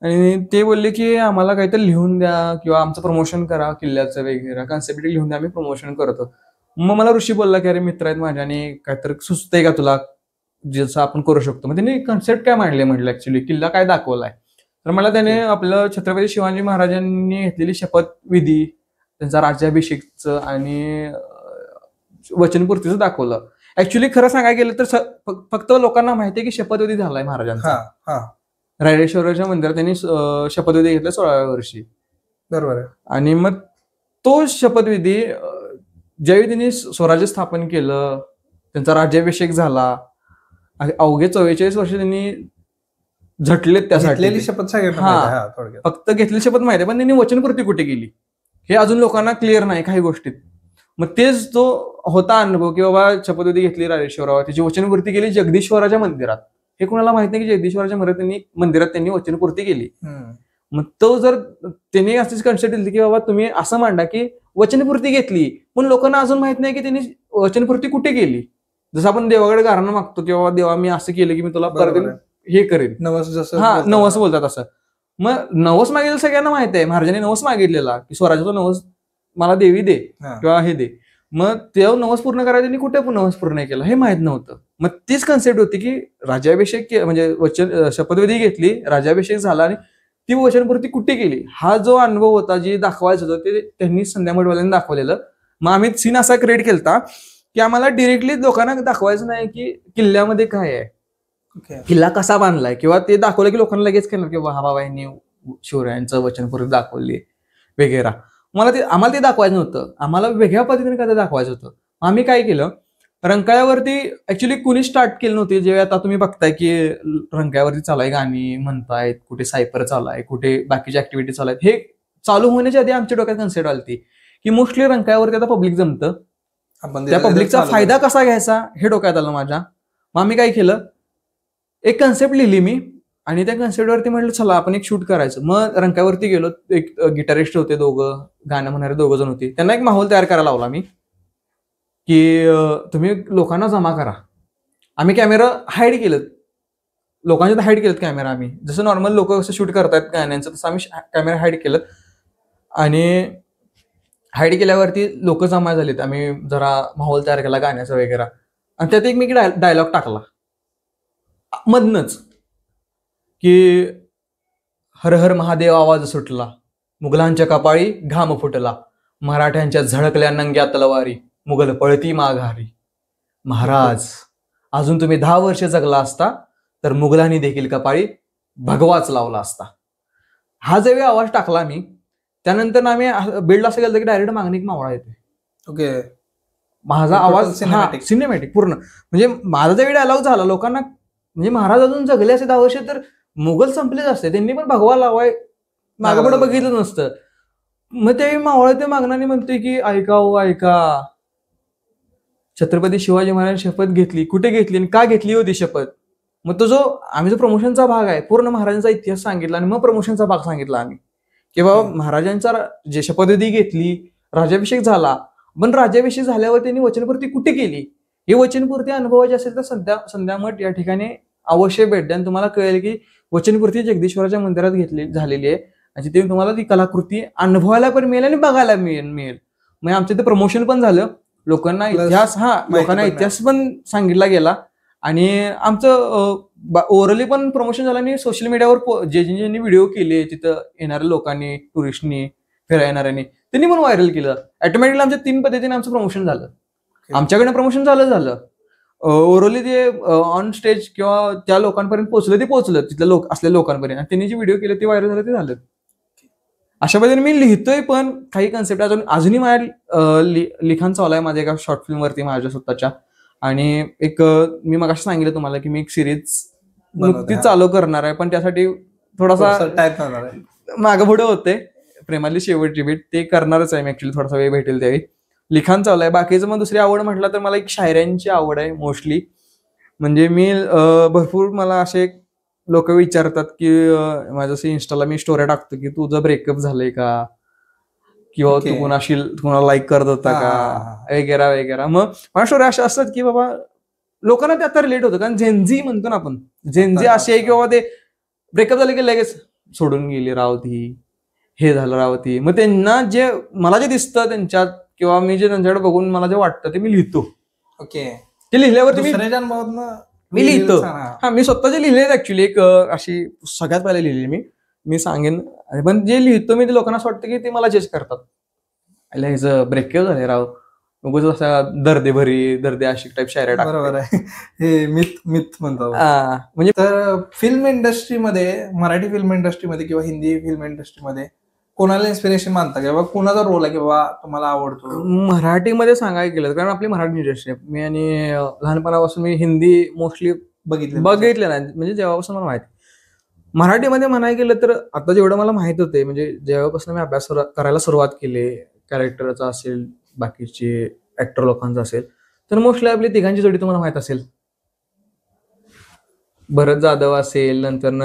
आणि ते बोलले की आम्हाला काहीतरी लिहून द्या किंवा आमचं प्रमोशन करा किल्ल्याचं वगैरे, कन्सेप्ट लिहून द्या, आम्ही प्रमोशन करतो. मग मला ऋषी बोलला की अरे मित्र आहेत माझ्या आणि काहीतरी सुचतंय का तुला जसं आपण करू शकतो. मग त्यांनी कन्सेप्ट काय मांडले म्हटलं ऍक्च्युली, किल्ला काय दाखवलाय. तर मला त्याने आपलं छत्रपती शिवाजी महाराजांनी घेतलेली शपथविधी, त्यांचा राज्याभिषेकचं आणि वचनपूर्तीचं दाखवलं. ऍक्च्युली खरं सांगायला गेलं तर फक्त लोकांना माहिती आहे की शपथविधी झालाय महाराजांचा. रायरेश्वराच्या मंदिरात त्यांनी शपथविधी घेतला 16व्या वर्षी. बरोबर आहे. आणि मग तो शपथविधी ज्यावेळी त्यांनी स्वराज्य स्थापन केलं, त्यांचा राज्याभिषेक झाला, अवघे 44 वर्ष त्यांनी झटलेत त्यासाठी. शपथ फक्त घेतलेली शपथ माहिती आहे, पण त्यांनी वचनपूर्ती कुठे केली हे अजून लोकांना क्लिअर नाही काही गोष्टीत. मग तेच तो होता अनुभव की बाबा शपथविधी घेतली रायरेश्वरावर, त्याची वचनपूर्ती केली जगदीश्वराच्या मंदिरात. हे कोणाला माहित नाही की जगदीश्वराच्या मंदिरात त्यांनी वचनपूर्ती केली. मग तो जर त्यांनी अशीच कन्सेप्ट दिली की बाबा तुम्ही असं मांडा की वचनपूर्ती घेतली, पण लोकांना अजून माहित नाही की त्यांनी वचनपूर्ती कुठे केली. जसं आपण देवाकडे गारणं मागतो की बाबा देवा मी असं केलं की मी तुला परत हे करेन, नवस बोलतात असं. मग नवस मागितलं सगळ्यांना माहित आहे, महाराजांनी नवस मागितलेला की स्वराज्याचा नवस मला देवी दे किंवा हे दे. मग ते नवस पूर्ण करायला त्यांनी कुठे नवस पूर्ण केला हे माहित नव्हतं. मग तीच कन्सेप्ट होती की राज्याभिषेक म्हणजे शपथविधी घेतली, राज्याभिषेक झाला आणि ती वचनपूर्ती कुठे केली हा जो अनुभव होता, जे दाखवायचं होतं ते त्यांनी संध्या मठवाल्यांनी दाखवलेलं. मग आम्ही सीन असा क्रिएट केलता की आम्हाला डिरेक्टली लोकांना दाखवायचं नाही की किल्ल्यामध्ये काय आहे, ओके. किल्ला कसा बांधलाय, किंवा ते दाखवलं की लोकांना लगेच कळणार की हा बाबा यांनी शिवरायांचं वचनपूर्ती दाखवली वगैरे. आम्हाला ते दाखवायचं नव्हतं, आम्हाला वेगळ्या पद्धतीने काय दाखवायचं होतं. आम्ही काय केलं, रंकाळ्यावरती ऍक्च्युली कुणी स्टार्ट केलं नव्हते. जे आता तुम्ही बघताय की रंकाळ्यावरती चालू आहे, गाणी म्हणतायत, कुठे सायपर चालू आहे, कुठे बाकीच्या ऍक्टिव्हिटी चालू आहेत, हे चालू होण्याच्या आधी आमच्या डोक्यात कन्सेप्ट आली की मोस्टली रंकाळ्यावरती आता पब्लिक जमतं, त्या पब्लिकचा फायदा कसा घ्यायचा हे डोक्यात आलं माझ्या. मग आम्ही काय केलं, एक कन्सेप्ट लिहिली मी आणि त्या कन्सेप्टवरती म्हटलं चला आपण एक शूट करायचं. मग रंकाळ्यावरती गेलो, एक गिटारिस्ट होते दोघं, गाणं म्हणणारे दोघं जण होते, त्यांना एक माहोल तयार करायला लावला मी की तुम्ही लोकांना जमा करा. आम्ही कॅमेरा हाईड केलं, लोकांच्या हाईड केलं कॅमेरा. आम्ही जसं नॉर्मल लोक कसं शूट करतात गाण्यांचं तसं आम्ही कॅमेरा हाईड केलं आणि हाईड केल्यावरती लोक जमा झालीत. आम्ही जरा माहोल तयार केला गाण्याचा वगैरे आणि त्यात एक मी डायलॉग टाकला मधनच की हर हर महादेव आवाज सुटला, मुघलांच्या कपाळी घाम फुटला, मराठ्यांच्या झळकल्या नंग्या तलवारी, मुघल पळती माघारी. महाराज अजून तुम्ही 10 वर्ष जगला असता तर मुघलांनी देखील कपाळी भगवाच लावला असता. हा जे आवाज टाकला मी, त्यानंतर आम्ही बिल्ड असं केलं की डायरेक्ट मागणी मावळा येते. ओके. माझा आवाज सिनेमॅटिक पूर्ण, म्हणजे माझा ज्यावेळी डायलॉग झाला लोकांना, म्हणजे महाराज अजून जगले असे 10 वर्ष तर मुघल संपलेच असते, त्यांनी पण भगवा लावाय मागं पुढं बघितलं नसतं. मग त्यावेळी मावळा ते मागणाने म्हणते की ऐका हो ऐका, छत्रपती शिवाजी महाराज शपथ घेतली, कुठे घेतली आणि का घेतली होती शपथ. मग तो जो आम्ही जो प्रमोशनचा भाग आहे पूर्ण महाराजांचा इतिहास सांगितला आणि मग प्रमोशनचा भाग सांगितला आम्ही की बाबा महाराजांचा जे शपथविधी घेतली, राज्याभिषेक झाला, पण राज्याभिषेक झाल्यावर त्यांनी वचनपूर्ती कुठे केली, ही वचनपूर्ती अनुभवायची असेल तर संध्या मठ या ठिकाणी अवश्य भेट द्या. तुम्हाला कळेल की वचनपूर्ती जगदीश्वराच्या मंदिरात झालेली आहे आणि तिथे तुम्हाला ती कलाकृती अनुभवायला पण मिळेल आणि बघायला मिळेल. मग आमचं ते प्रमोशन पण झालं, लोकांना इतिहास पण सांगितला गेला आणि आमचं ओव्हरऑली पण प्रमोशन झालं आणि सोशल मीडियावर ज्यांनी व्हिडिओ केले तिथं येणाऱ्या लोकांनी, टुरिस्टनी, फिरायला येणाऱ्यांनी, त्यांनी पण व्हायरल केलं. ऑटोमॅटिकली आमच्या 3 पद्धतीने आमचं प्रमोशन झालं. आमच्याकडनं प्रमोशन झालं ओव्हरऑली ते ऑन स्टेज किंवा त्या लोकांपर्यंत पोहोचलं तिथल्या असलेल्या लोकांपर्यंत, आणि त्यांनी जे व्हिडिओ केले ते व्हायरल झालं, ते झालं. अशा पद्धतीने मी लिहितोय, पण काही कन्सेप्ट अजूनही माझ्या लिखाण चालू आहे माझ्या एका शॉर्ट फिल्म वरती माझ्या स्वतःच्या. आणि एक मी मगाशी सांगितलं तुम्हाला की मी एक सिरीज नुकतीच चालू करणार आहे, पण त्यासाठी थोडासा मागं पुढे होते. प्रेमाली शेवटची भेट ते करणारच आहे मी ऍक्च्युली, थोडासा वेळ भेटेल त्यावेळी. लिखाण चालू आहे. बाकीचं मग दुसरी आवड म्हटलं तर मला एक शायऱ्यांची आवड आहे मोस्टली. म्हणजे मी भरपूर मला असे लोक विचारतात की माझ्या इंस्टाला मी स्टोऱ्या टाकतो की तुझं ब्रेकअप झालंय का, किंवा तू कुणाला लाईक करत होता का वगैरे. मग माझ्या स्टोऱ्या अशा असतात की बाबा लोकांना ते आता रिलेट होतं, कारण झेनझी म्हणतो ना आपण, झेनझी अशी आहे की बाबा ते ब्रेकअप झाले की लगेच सोडून गेली रावती, हे झालं रावती. मग त्यांना जे मला जे दिसतं त्यांच्यात किंवा मी जे त्यांच्याकडे बघून मला जे वाटतं ते मी लिहितो. ओके. ते लिहिल्यावरती मी लिहितो. मी स्वतः जे लिहिले ऍक्च्युली एक अशी सगळ्यात पहिला लिहिली मी सांगेन, पण जे लिहितो मी ते लोकांना असं वाटतं की ते मला जज करतात, ह्याचं ब्रेकअप झाले राव, उगाच असा दर्दे अशी टाईप शायऱ्या. बरोबर आहे, हे मिथ म्हणतो. म्हणजे तर फिल्म इंडस्ट्रीमध्ये, मराठी फिल्म इंडस्ट्रीमध्ये किंवा हिंदी फिल्म इंडस्ट्रीमध्ये कोणाला इन्स्पिरेशन मानता किंवा कोणाचा रोल आहे की बाबा तुम्हाला आवडतो? मराठीमध्ये सांगायला गेलं कारण आपली मराठी इंडस्ट्री आहे. मी आणि लहानपणापासून मी हिंदी मोस्टली बघितले नाही, म्हणजे जेव्हापासून मला माहिती. मराठीमध्ये म्हणायला गेलं तर आता जेवढं मला माहित होते, म्हणजे जेव्हापासून मी अभ्यास करायला सुरुवात केली, कॅरेक्टरचा असेल, बाकीचे ऍक्टर लोकांचा असेल, तर मोस्टली आपली तिघांची जोडी तुम्हाला माहित असेल. भरत जाधव असेल, नंतर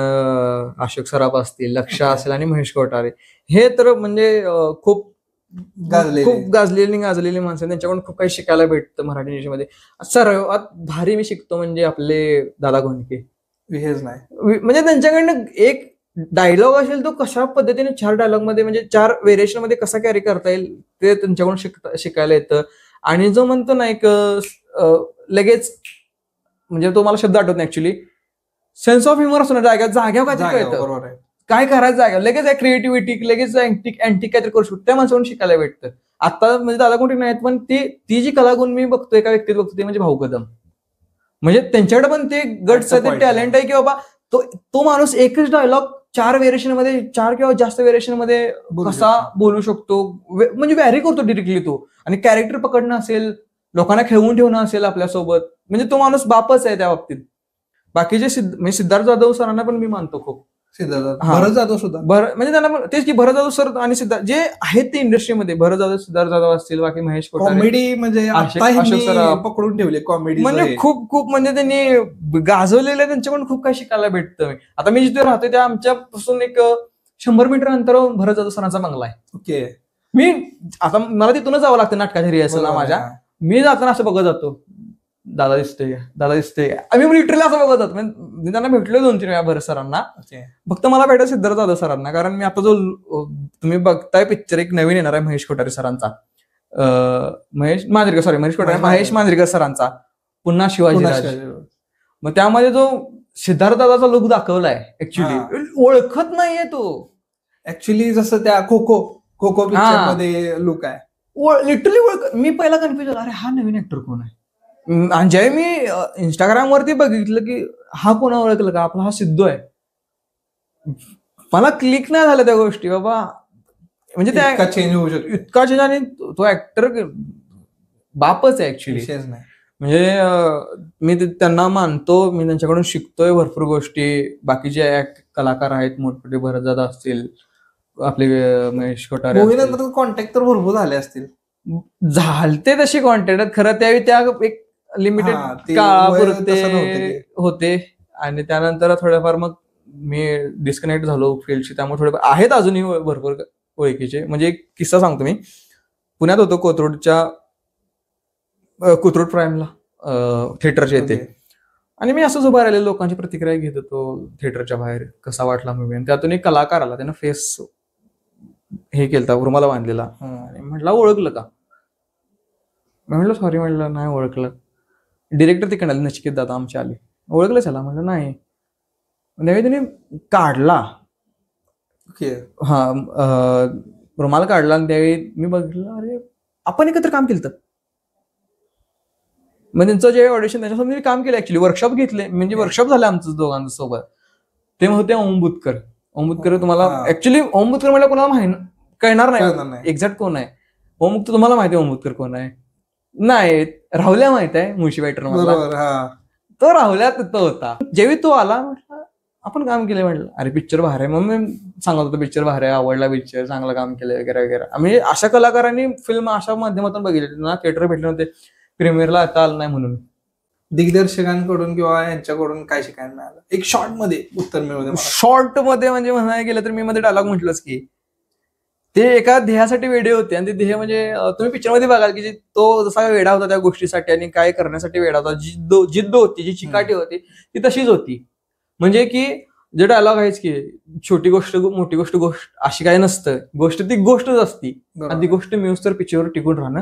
अशोक सराफ असतील, लक्ष असेल आणि महेश कोठारे. हे तर म्हणजे खूप गाजलेली माणसं, त्यांच्याकडून खूप काही शिकायला भेटतं मराठी इंडस्ट्रीमध्ये. सर्वात भारी मी शिकतो म्हणजे आपले दादा घोणके. म्हणजे त्यांच्याकडनं एक डायलॉग असेल तो कशा पद्धतीने 4 डायलॉग मध्ये म्हणजे 4 व्हेरिएशन मध्ये कसा कॅरी करता येईल ते त्यांच्याकडून शिकायला येतं. आणि जो म्हणतो ना एक लगेच, म्हणजे तो मला शब्द आठवत नाही ऍक्च्युली, सेन्स ऑफ ह्युमर असतो ना, जाग्यावर काय कळतं. काय करायचं आहे लगेच आहे क्रिएटिव्हिटी, लगेच अँटी काहीतरी करू शकतो, त्या माणसाकडून शिकायला भेटतं. आता म्हणजे दादा कोणी नाहीत, पण ती जी कलागुण मी बघतो एका व्यक्तीत बघतो ते म्हणजे भाऊ कदम. म्हणजे त्यांच्याकडे पण ते गट्स आहे, ते टॅलेंट आहे की बाबा तो माणूस एकच डायलॉग 4 व्हेरिएशन मध्ये, 4 किंवा जास्त व्हेरिएशन मध्ये कसा बोलू शकतो, म्हणजे व्हॅरी करतो डिरेक्टली तो. आणि कॅरेक्टर पकडणं असेल, लोकांना खेळवून ठेवणं असेल आपल्यासोबत, म्हणजे तो माणूस बापच आहे त्या बाबतीत. बाकीचे म्हणजे सिद्धार्थ जाधव सरांना पण मी मानतो खूप. भरत जाधव सुद्धा म्हणजे त्यांना तेच की भरत जाधव सर आणि सिद्धार्थ जे आहेत ते इंडस्ट्रीमध्ये, भरत जाधव, सिद्धार्थ जाधव असतील, बाकी महेश कोठारे, कॉमेडी म्हणजे अशोक सर पकडून ठेवले कॉमेडी, म्हणजे खूप म्हणजे त्यांनी गाजवलेलं, त्यांच्याकडून खूप काही शिकायला भेटतं. आता मी जिथे राहतोय त्या आमच्यापासून एक 100 मीटर अंतरावर भरत जाधव सरांचा बंगला आहे. ओके. मी आता मला तिथूनच जावं लागतं नाटकाच्या रिहर्सलला माझ्या. मी जाताना असं बघत जातो, दादा दिसतोय, दादा दिसतोय, आम्ही लिटरली असं बघत जातो. म्हणजे त्यांना भेटलो 2-3 वेळा भरत सरांना. फक्त मला भेटायचं सिद्धार्थ जाधव सरांना, कारण मी आता जो तुम्ही बघताय पिक्चर एक नवीन येणार आहे महेश कोठारे सरांचा, महेश मांजरेकर सरांचा, पुन्हा शिवाजी. मग त्यामध्ये जो सिद्धार्थ दादाचा लुक दाखवलाय ऍक्च्युली ओळखत नाहीये तो. ऍक्च्युली जसं त्या खो पिक्चर मध्ये लुक आहे, लिटरली मी पहिला कन्फ्युज झाला, अरे हा नवीन ऍक्टर कोण आहे. आणि जेव्हा मी इंस्टाग्राम वरती बघितलं की हा कोणा ओळखलं का, आपला हा सिद्धू आहे, मला क्लिक नाही झालं त्या गोष्टी बाबा. म्हणजे त्या चेंज होऊ शकतो, इतका चेंज. आणि तो ऍक्टर बापच आहे ऍक्च्युली. म्हणजे मी त्यांना मानतो, मी त्यांच्याकडून शिकतोय भरपूर गोष्टी. बाकीचे कलाकार आहेत मोठमोठे, भरत दादा असतील, आपले महेश कोठारे, कॉन्टॅक्ट तर भरपूर झाले असतील. झालते तशी कॉन्टॅक्ट, खरं त्यावेळी त्या एक लिमिटेड काळापुरते होते. आणि त्यानंतर थोड्याफार मग मी डिस्कनेक्ट झालो फील्डशी. त्यामुळे थोडेफार आहेत अजूनही भरपूर ओळखीचे. म्हणजे एक किस्सा सांगतो मी. पुण्यात होतो कोथरूड प्राईमला थिएटरच्या येते, आणि मी असंच उभा राहिले, लोकांची प्रतिक्रिया घेत होतो थिएटरच्या बाहेर, कसा वाटला मूवी. आणि त्यातून एक कलाकार आला, त्यानं फेस हे केलता, रुमाला बांधलेला, आणि म्हटलं ओळखलं का. मी म्हटलं सॉरी, म्हटलं नाही ओळखलं. डिरेक्टर तिकडे आले, नचिकेत दादा आमचे आले, ओळखलं त्याला. म्हटलं नाही. त्यावेळी त्याने काढला, रुमाल काढला, आणि त्यावेळी मी बघितलं, अरे आपण एकत्र काम केलं. मग त्यांचं जे ऑडिशन त्याच्यासोबत मी काम केलं ऍक्च्युली, वर्कशॉप घेतले, म्हणजे वर्कशॉप झालं आमचं दोघांचं सोबत. ते होते ओम बुतकर. तुम्हाला ऍक्च्युली ओम बुतकर म्हटलं कोणाला कळणार नाही एक्झॅक्ट कोण आहे. ओम बुतकर तुम्हाला माहिती आहे ओम बुतकर कोण आहे? नाही. राहुल्या माहित आहे, मुळशी वेटर मधला तो राहुल्या तिथं होता. जेव्हा तो आला म्हटलं आपण काम केलं, म्हटलं अरे पिक्चर बाहेर आहे. मग मी सांगत होतो पिक्चर बाहेर आहे, आवडला पिक्चर, चांगलं काम केलं वगैरे वगैरे. आम्ही अशा कलाकारांनी फिल्म अशा माध्यमातून बघितले ना, थिएटर भेटले नव्हते, प्रीमियरला आता आलं नाही म्हणून. दिग्दर्शकांकडून किंवा यांच्याकडून काय शिकायला मिळालं एक शॉर्ट मध्ये उत्तर मिळवलं? शॉर्ट मध्ये म्हणजे म्हणायला गेलं तर मी मध्ये डायलॉग म्हटलंच की ते एका ध्येयासाठी वेडे होते. आणि ते ध्येय म्हणजे तुम्ही पिक्चर मध्ये बघाल की तो जसा वेडा होता त्या गोष्टीसाठी आणि काय करण्यासाठी वेडा होता, जिद्द होती, जी चिकाटी होती ती तशीच होती. म्हणजे की जे डायलॉग आहेच की छोटी गोष्ट मोठी गोष्ट अशी काय नसतं, गोष्ट ती गोष्टच असती, आणि ती गोष्ट मिळूस तर पिक्चरवर टिकून राहणं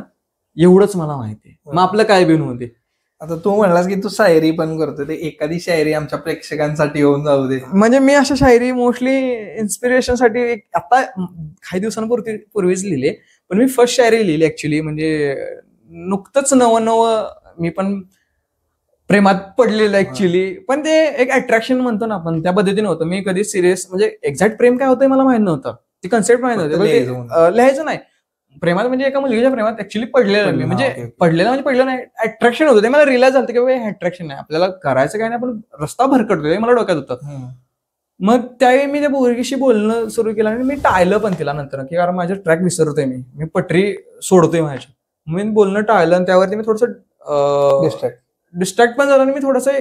एवढंच मला माहिती. मग आपलं काय बिन होते. आता तू म्हणलास की तू शायरी पण करतो, ते एखादी शायरी आमच्या प्रेक्षकांसाठी होऊन जाऊ दे. म्हणजे मी अशा शायरी मोस्टली इन्स्पिरेशनसाठी आता काही दिवसांपूर्वीच लिहिले, पण मी फर्स्ट शायरी लिहिली ऍक्च्युली. म्हणजे नुकतंच नवं मी पण प्रेमात पडलेलं ऍक्च्युली. पण ते एक अट्रॅक्शन म्हणतो ना आपण, त्या पद्धतीने होतं. मी कधी सिरियस म्हणजे एक्झॅक्ट प्रेम काय होतं मला माहित नव्हतं, ती कन्सेप्ट माहित नव्हती, लिहायचं नाही. प्रेमात म्हणजे एका मुलगीच्या प्रेमात ऍक्च्युली पडलेलं मी, म्हणजे पडलेलं नाही, अट्रॅक्शन होतं. ते मला रिअलाइज झालं की बाबा अट्रॅक्शन नाही, आपल्याला करायचं काय नाही, आपण रस्ता भरकटतोय, मला डोक्यात होतं. मग त्यावेळी मी त्या पोरगीशी बोलणं सुरू केलं, आणि मी टाळलं पण तिला नंतर, की कारण माझे ट्रॅक विसरतोय, मी पटरी सोडतोय माझी. मी बोलणं टाळलं, आणि त्यावरती मी थोडंसं डिस्ट्रॅक्ट पण झालं. आणि मी थोडंसं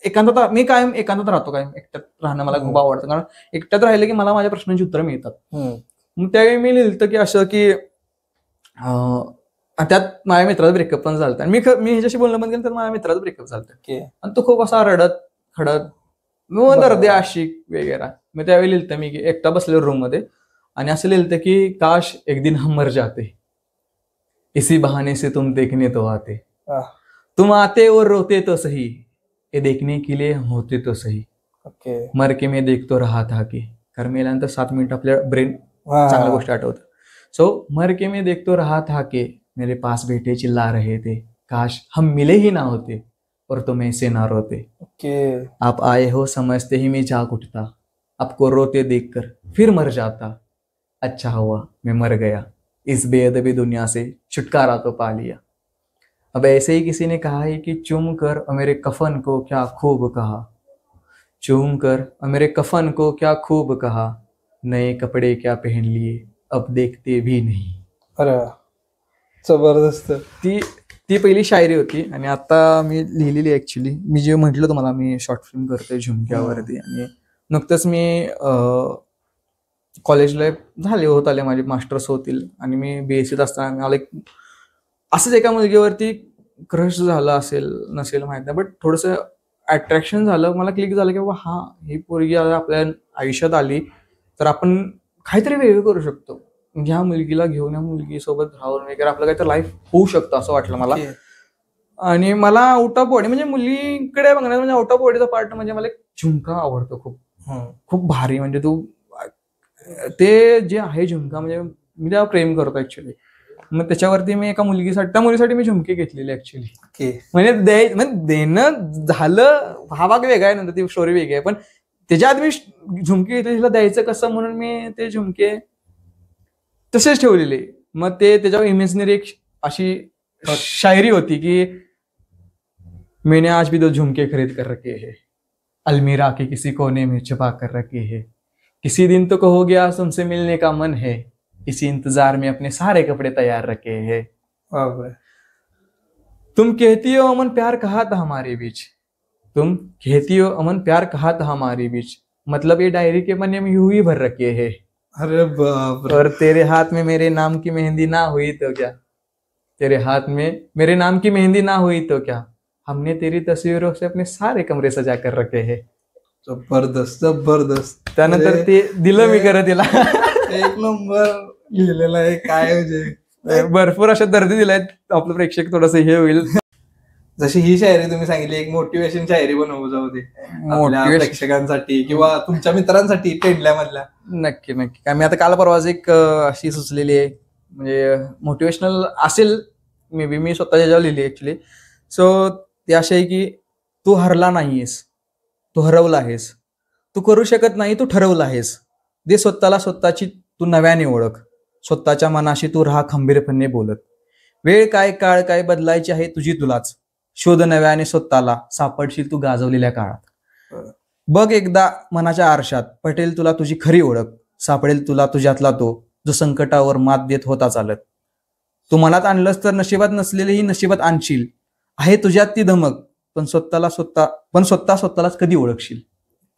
एकांतात, मी कायम एकांतात राहतो, कायम एकट्यात राहणं मला खूप आवडतं, कारण एकट्यात राहिलं की मला माझ्या प्रश्नांची उत्तरं मिळतात. मग त्यावेळी मी लिहिलं की असं की त्यात माझ्या मित्राचं ब्रेकअप पण झालं, आणि मी ह्याच्याशी बोलणं बंद केलं तर माझ्या मित्राचं ब्रेकअप झालं, आणि तो खूप असा रडत खडत दर्दे आशिक वगैरे. मग त्यावेळी लिहिलं मी की एकटा बसलेलो रूम मध्ये, आणि असं लिहिलं की काश एक दिन हम मर जाते, इसी बहाने से तुम देखने तो आते, तुम आते और रोते तो सही, ये देखने के लिए हम होते तो सही, मर के मैं देख तो रहा था कि कारण मेल्यानंतर 7 मिनिट आपल्या ब्रेन वा. चांगल्या गोष्टी आठवतं. सो मर के मैं देखतो रहा था के मेरे पास बैठे चिल्ला रहे थे, काश हम मिले ही ना होते और तुम ऐसे ना रोते. ओके. आप आए हो समझते ही मैं जाग उठता, आपको रोते देखकर फिर मर जाता. अच्छा हुआ मैं मर गया, इस बेअदबी दुनिया से छुटकारा तो पा लिया. अब ऐसे ही किसी ने कहा है कि चूम कर और मेरे कफन को क्या खूब कहा, चूम कर और मेरे कफन को क्या खूब कहा, नए कपडे क्या पहन लिए अब देखते भी नहीं. अरे वा. जबरदस्त. ती ती पहिली शायरी होती आणि आता मी लिहिलेली ऍक्च्युली. मी जे म्हटलं तुम्हाला मी शॉर्ट फिल्म करतोय झुमक्यावरती आणि नुकतंच मी कॉलेजला होत आले माझे मास्टर्स होतील आणि मी बीएससीत असताना मला एक असंच एका मुलगीवरती क्रश झालं असेल नसेल माहित नाही, बट थोडंसं अट्रॅक्शन झालं. मला क्लिक झालं की बाबा हा ही पोरगी आपल्या आयुष्यात आली तर आपण काहीतरी वेगळं करू शकतो. ह्या मुलगीला घेऊन या मुलगीसोबत राहून वगैरे आपलं काहीतरी लाईफ होऊ शकतं असं वाटलं मला. आणि मला आउट ऑफ बॉडी म्हणजे मुलीकडे बघण्यात म्हणजे आउट ऑफ बॉडीचा पार्ट म्हणजे मला एक झुमका आवडतो खूप खूप भारी. म्हणजे तू ते जे आहे झुमका म्हणजे मी त्यावर प्रेम करतो ऍक्च्युली. मग त्याच्यावरती मी एका मुलगीसाठी त्या मुलीसाठी मी झुमके घेतलेले ऍक्च्युली. म्हणजे देणं झालं हा भाग वेगळा आहे, नंतर ती स्टोरी वेगळी आहे, पण त्याच्या आधी मी झुमके घेतले तिला द्यायचं कसं म्हणून मी ते झुमके तसेच ठेवलेले. मग ते त्याच्यावर इमेजिनरी एक अशी शायरी होती की मैंने आज भी 2 झुमके खरीद कर रखे हैं, अलमीरा के किसी कोने में छुपा कर रखे हैं, किसी दिन तो कहोगे आज तुमसे मिलने का मन है, इसी इंतजार में अपने सारे कपड़े तैयार रखे हैं. तुम कहती हो अमन प्यार कहा था हमारे बीच, तुम कहती हो अमन प्यार कहा था हमारे बीच, मतलब ये डायरी के पन्ने में यूं ही भर रखे हैं. अरे बाप रे. और तेरे हाथ में मेरे नाम की मेहंदी ना हुई तो क्या, तेरे हाथ में मेरे नाम की मेहंदी ना हुई तो क्या, हमने तेरी तस्वीरों से अपने सारे कमरे सजा कर रखे हैं. जबरदस्त जबरदस्त. त्यानंतर ते दिलं मी करत तिला. एक नंबर लिहिलेला आहे काय म्हणजे भरपूर अशा दर्दी दिल्यात आपलं प्रेक्षक थोडस हे होईल. जशी ही शायरी तुम्ही सांगितली एक मोटिवेशन शायरी बनवू जाऊ दे आपल्या प्रेक्षकांसाठी किंवा तुमच्या मित्रांसाठी पेंडल्यामधल्या. नक्की नक्की. काय मी आता काल परवाच एक अशी सुचलेली आहे म्हणजे मोटिवेशनल असेल मे बी, मी स्वतःच्या जेव्हा लिहिली ऍक्च्युली. सो ती अशी आहे की तू हरला नाहीयेस, तू हरवला आहेस, तू करू शकत नाही तू ठरवलं आहेस, दे स्वतःला स्वतःची तू नव्याने ओळख, स्वतःच्या मनाशी तू राहा खंबीरपणे बोलत, वेळ काय काळ काय बदलायची आहे तुझी तुलाच, शोध नव्याने स्वतःला सापडशील तू गाजवलेल्या काळात. बघ एकदा मनाच्या आरशात पटेल तुला तुझी खरी ओळख, सापडेल तुला तुझ्यातला तो जो संकटावर मात देत होता चालत. तू मनात आणलंस तर नशिबात नसलेलीही नशिबात आणशील, आहे तुझ्यात ती धमक, पण स्वतःलाच कधी ओळखशील.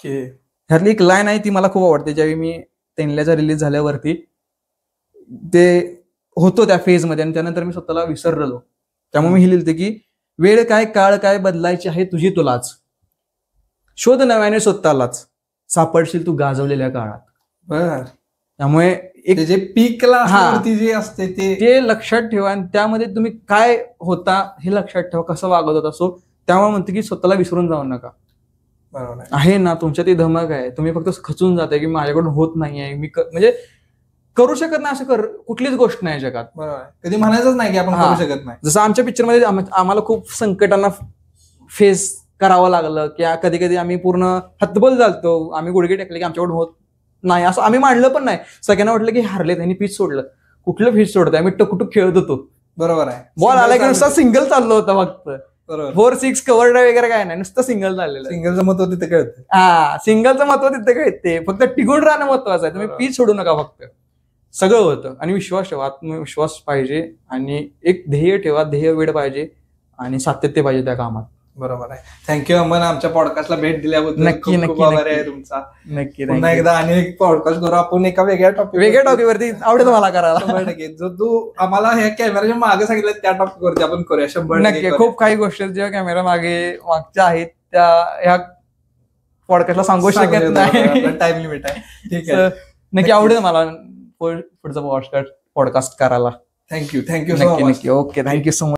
ह्यातली एक लाईन आहे ती मला खूप आवडते. ज्यावेळी मी तेंडल्याचा रिलीज झाल्यावरती ते होतो त्या फेजमध्ये आणि त्यानंतर मी स्वतःला विसरलो, त्यामुळे मी हे लिहिलं की वेळ काय काळ काय बदलायची आहे तुझी तुलाच, शोध नव्याने स्वतःलाच सापडशील तू गाजवलेल्या काळात. बर. त्यामुळे एक जे पीकला जे असते ते लक्षात ठेवा आणि त्यामध्ये तुम्ही काय होता हे लक्षात ठेवा, कसं वागत होता. सो त्यामुळे म्हणते की स्वतःला विसरून जाऊ नका. आहे ना तुमच्या ती धमक आहे, तुम्ही फक्त खचून जाताय की माझ्याकडून होत नाहीये, मी म्हणजे करू शकत नाही असं कुठलीच गोष्ट नाही जगात. बरोबर. कधी म्हणायचंच नाही की आपण करू शकत नाही. जसं आमच्या पिक्चरमध्ये आम्हाला खूप संकटांना फेस करावं लागलं की कधी कधी आम्ही पूर्ण हतबल झालतो, आम्ही गुडघे टेकले की आमच्याकडून होत नाही असं आम्ही मांडलं पण नाही. सगळ्यांना वाटलं की हारले, त्यांनी पिच सोडलं. कुठलं पिच सोडतंय, आम्ही टकटुक खेळत होतो. बरोबर आहे. बॉल आला की नुसता सिंगल चाललं होतं फक्त. 4-6 कव्हर ड्राईव्ह वगैरे काय नाही, नुसतं सिंगल झालेलं. सिंगलचं महत्व तिथे कळतं. सिंगलचं महत्व तिथे कळते. फक्त टिकून राहणं महत्वाचं आहे. तुम्ही पिच सोडू नका, फक्त सगळं होतं. आणि विश्वास ठेवा, आत्मविश्वास पाहिजे आणि एक ध्येय ठेवा, ध्येय वेळ पाहिजे आणि सातत्य पाहिजे त्या कामात. बरोबर आहे. थँक्यू अमन, आमच्या पॉडकास्टला भेट दिल्याबद्दल. नक्की नक्की आभार आहे तुमचा. नक्की. पुन्हा एकदा आणि एक पॉडकास्ट करू आपण एका वेगळ्या टॉपिकवरती. आवडेल मला करायला. 100%. जो तू आम्हाला ह्या कॅमेराच्या मागे सांगितलं त्या टॉपिकवरती आपण करूया. 100%. नक्की. खूप काही गोष्टी ज्या कॅमेरा मागच्या आहेत त्या ह्या पॉडकास्टला सांगू शकत नाही, टाइम लिमिट आहे. ठीक आहे. नक्की आवडेल मला पुढचा पॉडकास्ट करायला. थँक्यू. नक्की. ओके. Thank you so much.